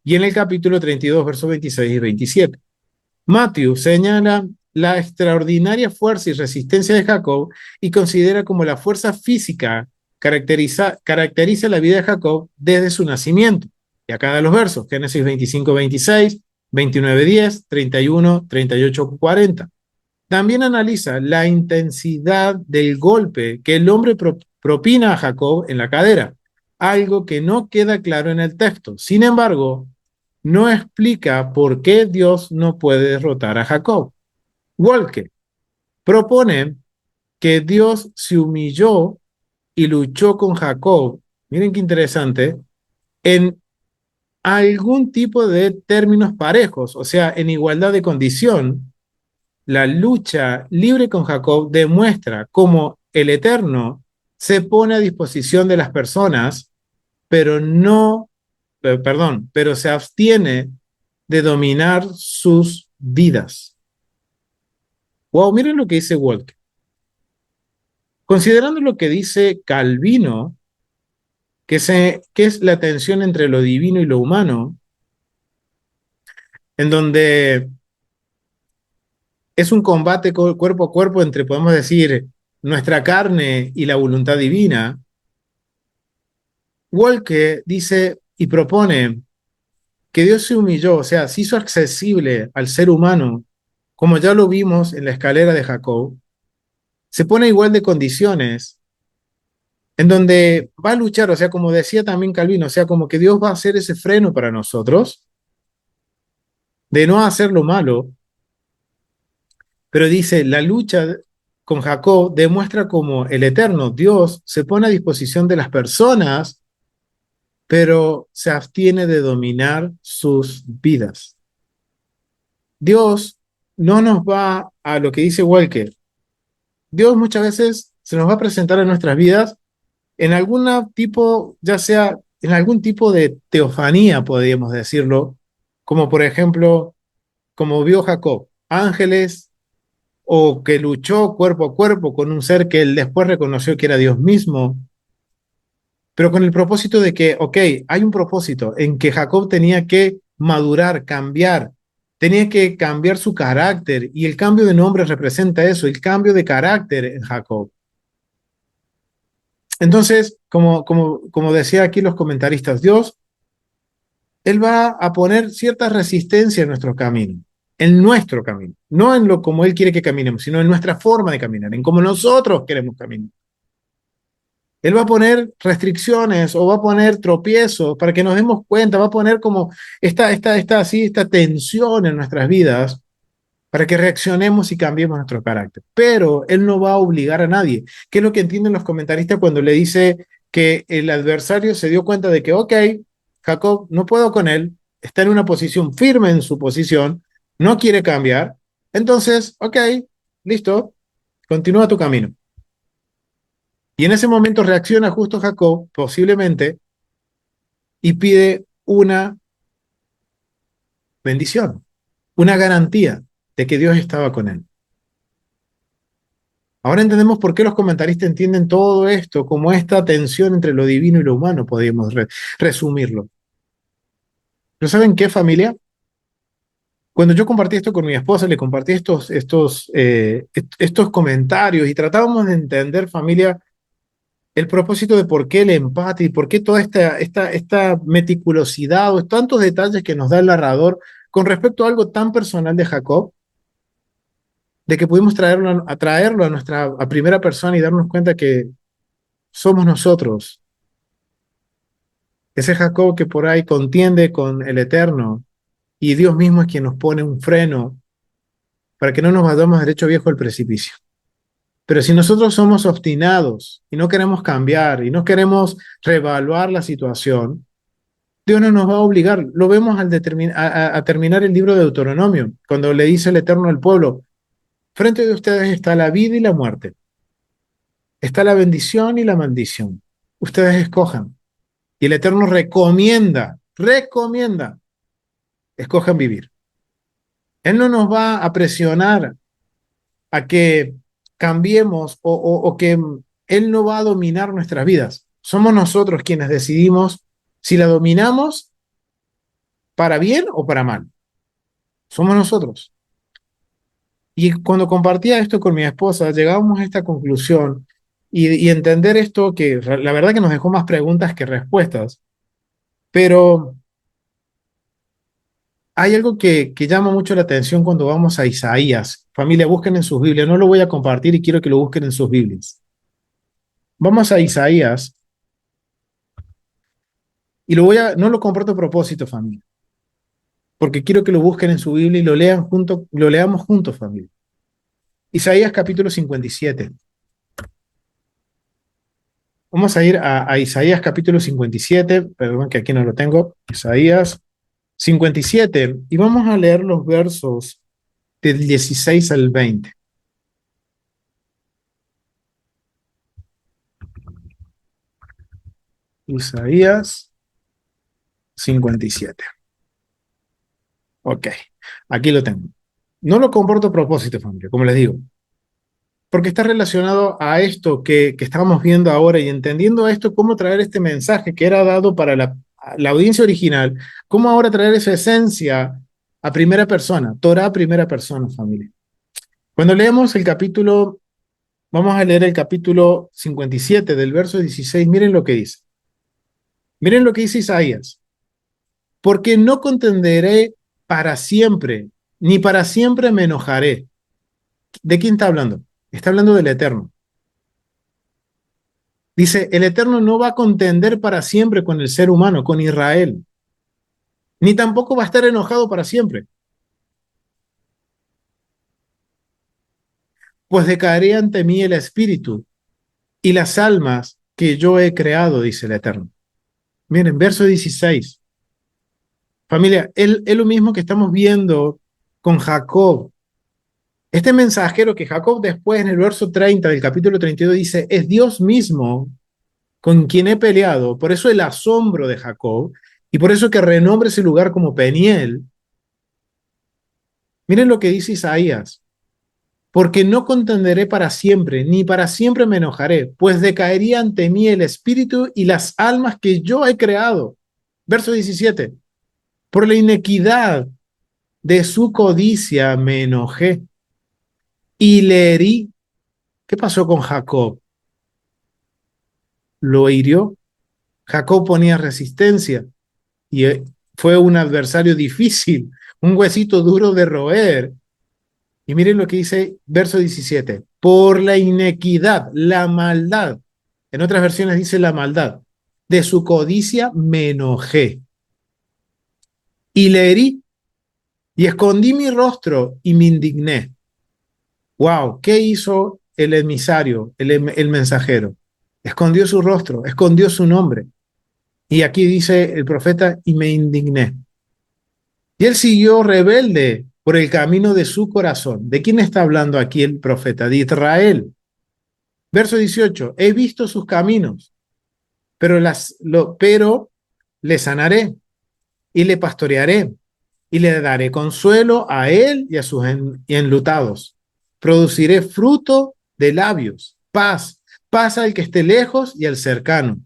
y en el capítulo 32, versos 26 y 27. Matthew señala la extraordinaria fuerza y resistencia de Jacob y considera como la fuerza física caracteriza la vida de Jacob desde su nacimiento. Y acá da los versos, Génesis 25:26, 29:10, 31, 38, 40. También analiza la intensidad del golpe que el hombre propina a Jacob en la cadera, algo que no queda claro en el texto. Sin embargo, no explica por qué Dios no puede derrotar a Jacob. Walker propone que Dios se humilló y luchó con Jacob, miren qué interesante, en algún tipo de términos parejos, o sea, en igualdad de condición. La lucha libre con Jacob demuestra cómo el Eterno se pone a disposición de las personas, pero no, perdón, pero se abstiene de dominar sus vidas. Wow, miren lo que dice Walker. Considerando lo que dice Calvino, que es la tensión entre lo divino y lo humano, en donde es un combate cuerpo a cuerpo entre, podemos decir, nuestra carne y la voluntad divina. Walker dice y propone que Dios se humilló, o sea, se hizo accesible al ser humano, como ya lo vimos en la escalera de Jacob, se pone igual de condiciones, en donde va a luchar, o sea, como decía también Calvino, o sea, como que Dios va a hacer ese freno para nosotros, de no hacer lo malo, pero dice, la lucha con Jacob demuestra como el eterno Dios se pone a disposición de las personas, pero se abstiene de dominar sus vidas. Dios no nos va a lo que dice Walker. Dios muchas veces se nos va a presentar en nuestras vidas en algún tipo, ya sea en algún tipo de teofanía, podríamos decirlo, como por ejemplo, como vio Jacob, ángeles o que luchó cuerpo a cuerpo con un ser que él después reconoció que era Dios mismo, pero con el propósito de que, ok, hay un propósito en que Jacob tenía que madurar, cambiar, tenía que cambiar su carácter y el cambio de nombre representa eso, el cambio de carácter en Jacob. Entonces, como decía aquí los comentaristas, Dios, Él va a poner cierta resistencia en nuestro camino, no en lo como Él quiere que caminemos, sino en nuestra forma de caminar, en cómo nosotros queremos caminar. Él va a poner restricciones o va a poner tropiezos para que nos demos cuenta, va a poner como esta tensión en nuestras vidas para que reaccionemos y cambiemos nuestro carácter. Pero Él no va a obligar a nadie. ¿Qué es lo que entienden los comentaristas cuando le dice que el adversario se dio cuenta de que, ok, Jacob, no puedo con él, está en una posición firme en su posición, no quiere cambiar, entonces, ok, listo, continúa tu camino. Y en ese momento reacciona justo Jacob, posiblemente, y pide una bendición, una garantía de que Dios estaba con él. Ahora entendemos por qué los comentaristas entienden todo esto como esta tensión entre lo divino y lo humano, podríamos resumirlo. ¿Pero saben qué, familia? Cuando yo compartí esto con mi esposa, le compartí estos comentarios y tratábamos de entender, familia, el propósito de por qué el empate y por qué toda esta meticulosidad o tantos detalles que nos da el narrador con respecto a algo tan personal de Jacob, de que pudimos traerlo a nuestra primera persona y darnos cuenta que somos nosotros, ese Jacob que por ahí contiende con el Eterno y Dios mismo es quien nos pone un freno para que no nos vayamos derecho viejo al precipicio. Pero si nosotros somos obstinados y no queremos cambiar y no queremos reevaluar la situación, Dios no nos va a obligar. Lo vemos al a terminar el libro de Deuteronomio, cuando le dice el Eterno al pueblo, frente de ustedes está la vida y la muerte, está la bendición y la maldición. Ustedes escojan. Y el Eterno recomienda, escojan vivir. Él no nos va a presionar a que cambiemos o que Él no va a dominar nuestras vidas. Somos nosotros quienes decidimos si la dominamos para bien o para mal. Somos nosotros. Y cuando compartía esto con mi esposa, llegábamos a esta conclusión y entender esto que la verdad que nos dejó más preguntas que respuestas, pero hay algo que llama mucho la atención cuando vamos a Isaías. Familia, busquen en sus Biblias. No lo voy a compartir y quiero que lo busquen en sus Biblias. Vamos a Isaías Y no lo comparto a propósito, familia, porque quiero que lo busquen en su Biblia y lo leamos juntos, familia. Isaías capítulo 57. Vamos a ir a Isaías capítulo 57, perdón que aquí no lo tengo, Isaías 57, y vamos a leer los versos del 16 al 20. Isaías 57. Ok, aquí lo tengo. No lo comparto a propósito, familia, como les digo, porque está relacionado a esto que estábamos viendo ahora y entendiendo esto, cómo traer este mensaje que era dado para la audiencia original, cómo ahora traer esa esencia a primera persona, Torah a primera persona, familia. Cuando leemos el capítulo, vamos a leer el capítulo 57 del verso 16, miren lo que dice. Miren lo que dice Isaías. Porque no contenderé para siempre, ni para siempre me enojaré. ¿De quién está hablando? Está hablando del Eterno. Dice, el Eterno no va a contender para siempre con el ser humano, con Israel, ni tampoco va a estar enojado para siempre, pues decaeré ante mí el espíritu y las almas que yo he creado, dice el Eterno. Miren, verso 16. Familia, es lo mismo que estamos viendo con Jacob. Este mensajero que Jacob después en el verso 30 del capítulo 32 dice, es Dios mismo con quien he peleado, por eso el asombro de Jacob, y por eso que renombre ese lugar como Peniel. Miren lo que dice Isaías, porque no contenderé para siempre, ni para siempre me enojaré, pues decaería ante mí el espíritu y las almas que yo he creado. Verso 17, por la inequidad de su codicia me enojé y le herí. ¿Qué pasó con Jacob? Lo hirió. Jacob ponía resistencia y fue un adversario difícil, un huesito duro de roer. Y miren lo que dice verso 17, por la inequidad, la maldad, en otras versiones dice la maldad, de su codicia me enojé y le herí y escondí mi rostro y me indigné. Wow, ¿qué hizo el emisario, el mensajero? Escondió su rostro, escondió su nombre. Y aquí dice el profeta, y me indigné. Y él siguió rebelde por el camino de su corazón. ¿De quién está hablando aquí el profeta? De Israel. Verso 18, he visto sus caminos, pero le sanaré y le pastorearé y le daré consuelo a él y a sus enlutados. Produciré fruto de labios, paz al que esté lejos y al cercano.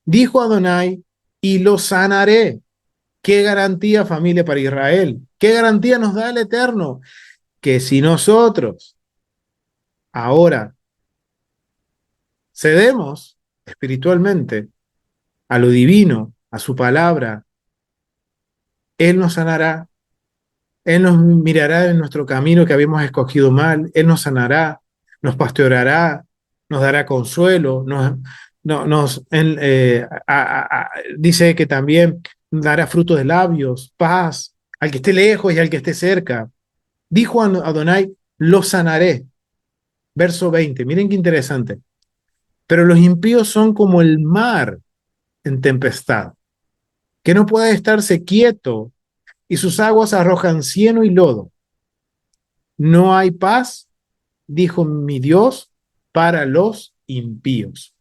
Dijo Adonai, y lo sanaré. ¿Qué garantía, familia, para Israel? ¿Qué garantía nos da el Eterno? Que si nosotros ahora cedemos espiritualmente a lo divino, a su palabra, Él nos sanará, Él nos mirará en nuestro camino que habíamos escogido mal, Él nos sanará, nos pastoreará, nos dará consuelo, dice que también dará fruto de labios, paz, al que esté lejos y al que esté cerca. Dijo a Adonai, lo sanaré. Verso 20, miren qué interesante. Pero los impíos son como el mar en tempestad, que no puede estarse quieto y sus aguas arrojan cieno y lodo. No hay paz, dijo mi Dios, para los impíos.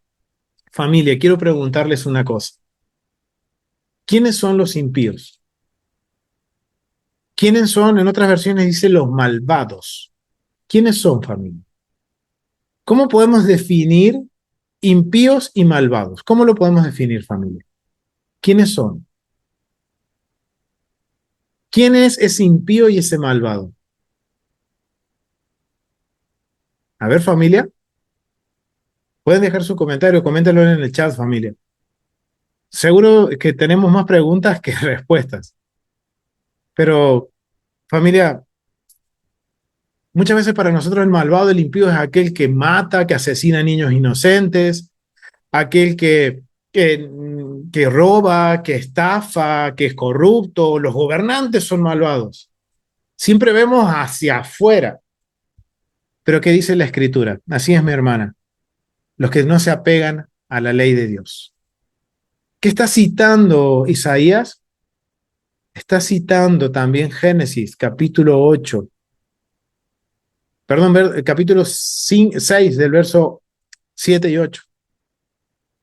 Familia, quiero preguntarles una cosa. ¿Quiénes son los impíos? ¿Quiénes son? En otras versiones dice los malvados. ¿Quiénes son, familia? ¿Cómo podemos definir impíos y malvados? ¿Cómo lo podemos definir, familia? ¿Quiénes son? ¿Quién es ese impío y ese malvado? A ver, familia. Pueden dejar su comentario, coméntenlo en el chat, familia. Seguro que tenemos más preguntas que respuestas. Pero, familia, muchas veces para nosotros el malvado, el impío es aquel que mata, que asesina a niños inocentes, aquel que que roba, que estafa, que es corrupto, los gobernantes son malvados. Siempre vemos hacia afuera. Pero ¿qué dice la Escritura? Así es, mi hermana. Los que no se apegan a la ley de Dios. ¿Qué está citando Isaías? Está citando también Génesis, capítulo 8. Perdón, capítulo 6 del verso 7 y 8.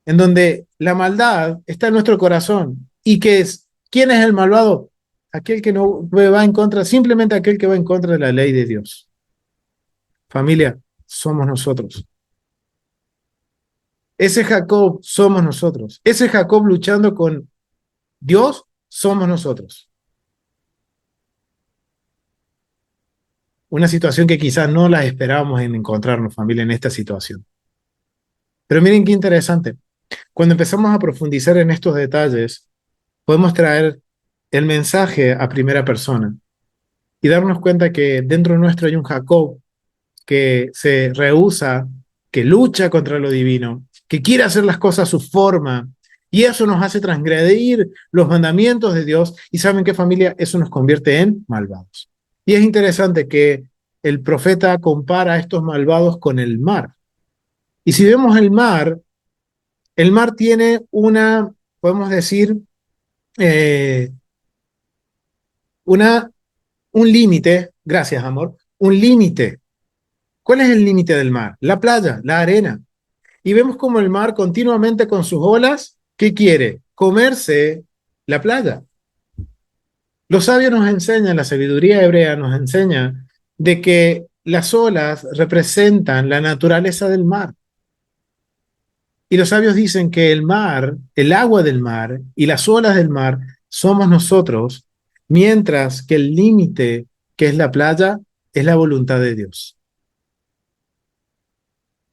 En donde la maldad está en nuestro corazón. ¿Y qué es? ¿Quién es el malvado? Aquel que no va en contra, simplemente aquel que va en contra de la ley de Dios. Familia, somos nosotros. Ese Jacob somos nosotros. Ese Jacob luchando con Dios somos nosotros. Una situación que quizás no la esperábamos en encontrarnos, familia, en esta situación. Pero miren qué interesante. Cuando empezamos a profundizar en estos detalles, podemos traer el mensaje a primera persona y darnos cuenta que dentro nuestro hay un Jacob que se rehúsa, que lucha contra lo divino, que quiere hacer las cosas a su forma, y eso nos hace transgredir los mandamientos de Dios, y ¿saben qué, familia? Eso nos convierte en malvados. Y es interesante que el profeta compara a estos malvados con el mar. Y si vemos el mar tiene podemos decir, eh, una, un límite, gracias amor, un límite. ¿Cuál es el límite del mar? La playa, la arena. Y vemos como el mar continuamente con sus olas, ¿qué quiere? Comerse la playa. Los sabios nos enseñan, la sabiduría hebrea nos enseña de que las olas representan la naturaleza del mar. Y los sabios dicen que el mar, el agua del mar y las olas del mar somos nosotros, mientras que el límite, que es la playa, es la voluntad de Dios.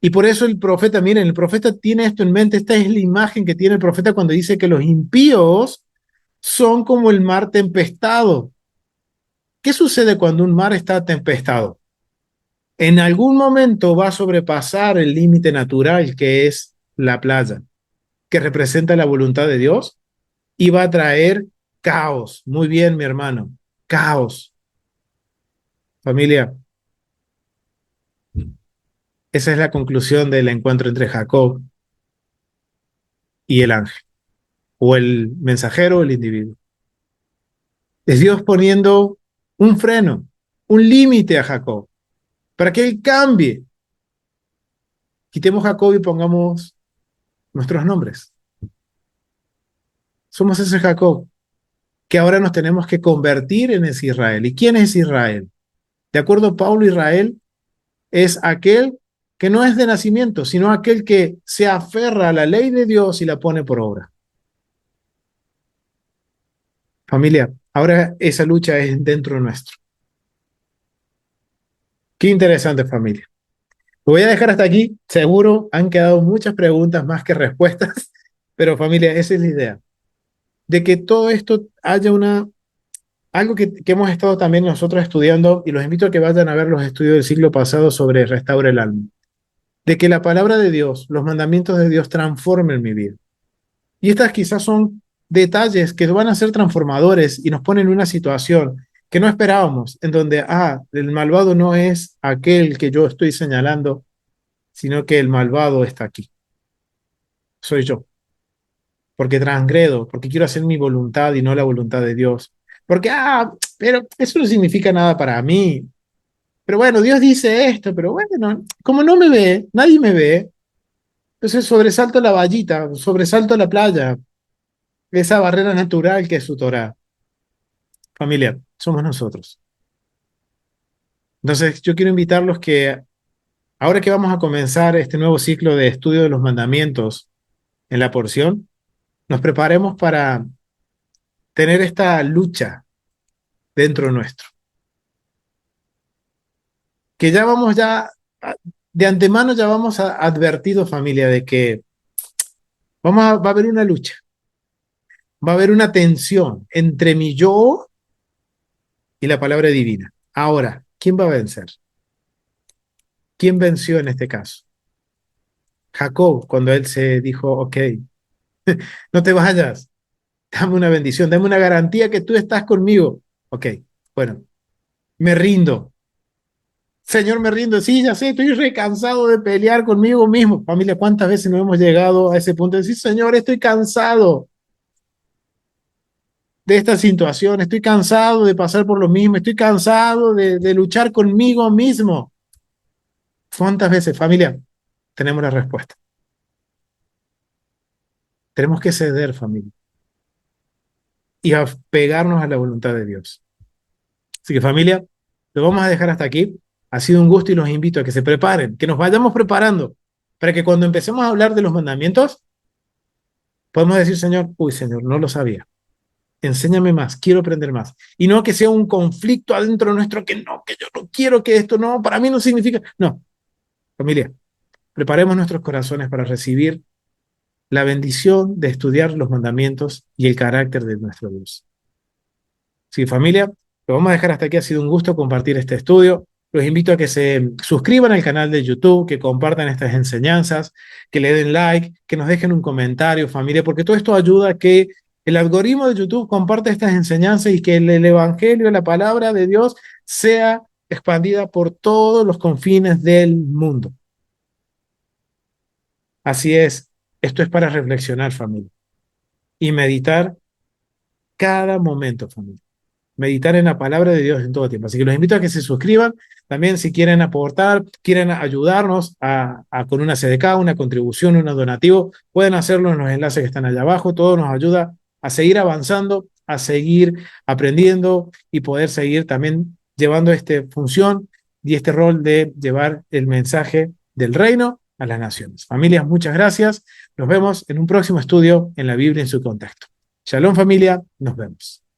Y por eso el profeta, miren, el profeta tiene esto en mente, esta es la imagen que tiene el profeta cuando dice que los impíos son como el mar tempestado. ¿Qué sucede cuando un mar está tempestado? En algún momento va a sobrepasar el límite natural que es la playa, que representa la voluntad de Dios, y va a traer caos. Muy bien, mi hermano, caos. Familia, esa es la conclusión del encuentro entre Jacob y el ángel, o el mensajero o el individuo. Es Dios poniendo un freno, un límite a Jacob, para que él cambie. Quitemos Jacob y pongamos nuestros nombres. Somos ese Jacob que ahora nos tenemos que convertir en ese Israel. ¿Y quién es Israel? De acuerdo a Pablo, Israel es aquel que no es de nacimiento, sino aquel que se aferra a la ley de Dios y la pone por obra. Familia, ahora esa lucha es dentro nuestro. Qué interesante, familia. Lo voy a dejar hasta aquí. Seguro han quedado muchas preguntas más que respuestas, pero familia, esa es la idea. De que todo esto haya algo que hemos estado también nosotros estudiando, y los invito a que vayan a ver los estudios del siglo pasado sobre Restaura el Alma. De que la palabra de Dios, los mandamientos de Dios transformen mi vida. Y estas quizás son detalles que van a ser transformadores y nos ponen en una situación que no esperábamos, en donde, el malvado no es aquel que yo estoy señalando, sino que el malvado está aquí. Soy yo. Porque transgredo, porque quiero hacer mi voluntad y no la voluntad de Dios. Porque, pero eso no significa nada para mí. Pero bueno, Dios dice esto, pero bueno, como no me ve, nadie me ve, entonces sobresalto la vallita, sobresalto la playa, esa barrera natural que es su Torah. Familia, somos nosotros. Entonces, yo quiero invitarlos que ahora que vamos a comenzar este nuevo ciclo de estudio de los mandamientos en la porción, nos preparemos para tener esta lucha dentro nuestro. Que de antemano ya vamos advertido, familia, de que va a haber una lucha, va a haber una tensión entre mi yo y la palabra divina. Ahora, ¿quién va a vencer? ¿Quién venció en este caso? Jacob, cuando él se dijo, ok, No te vayas. Dame una bendición, dame una garantía que tú estás conmigo. Ok, bueno, me rindo. Señor, me rindo. Sí, ya sé, estoy recansado de pelear conmigo mismo. Familia, ¿cuántas veces no hemos llegado a ese punto de decir, Señor, estoy cansado de esta situación, estoy cansado de pasar por lo mismo, estoy cansado de luchar conmigo mismo? ¿Cuántas veces, familia, tenemos la respuesta? Tenemos que ceder, familia, y apegarnos a la voluntad de Dios. Así que, familia, lo vamos a dejar hasta aquí. Ha sido un gusto y los invito a que se preparen, que nos vayamos preparando para que cuando empecemos a hablar de los mandamientos, podamos decir, Señor, uy, Señor, no lo sabía. Enséñame más, quiero aprender más. Y no que sea un conflicto adentro nuestro, que no, que yo no quiero, que esto no, para mí no significa. No, familia, preparemos nuestros corazones para recibir la bendición de estudiar los mandamientos y el carácter de nuestro Dios. Sí, familia, lo vamos a dejar hasta aquí. Ha sido un gusto compartir este estudio. Los invito a que se suscriban al canal de YouTube, que compartan estas enseñanzas, que le den like, que nos dejen un comentario, familia, porque todo esto ayuda a que el algoritmo de YouTube comparta estas enseñanzas y que el Evangelio, la palabra de Dios, sea expandida por todos los confines del mundo. Así es, esto es para reflexionar, familia, y meditar cada momento, familia. Meditar en la palabra de Dios en todo tiempo. Así que los invito a que se suscriban. También si quieren aportar, quieren ayudarnos con una CDK, una contribución, un donativo, pueden hacerlo en los enlaces que están allá abajo. Todo nos ayuda a seguir avanzando, a seguir aprendiendo y poder seguir también llevando esta función y este rol de llevar el mensaje del reino a las naciones. Familias, muchas gracias. Nos vemos en un próximo estudio en la Biblia en su contexto. Shalom, familia. Nos vemos.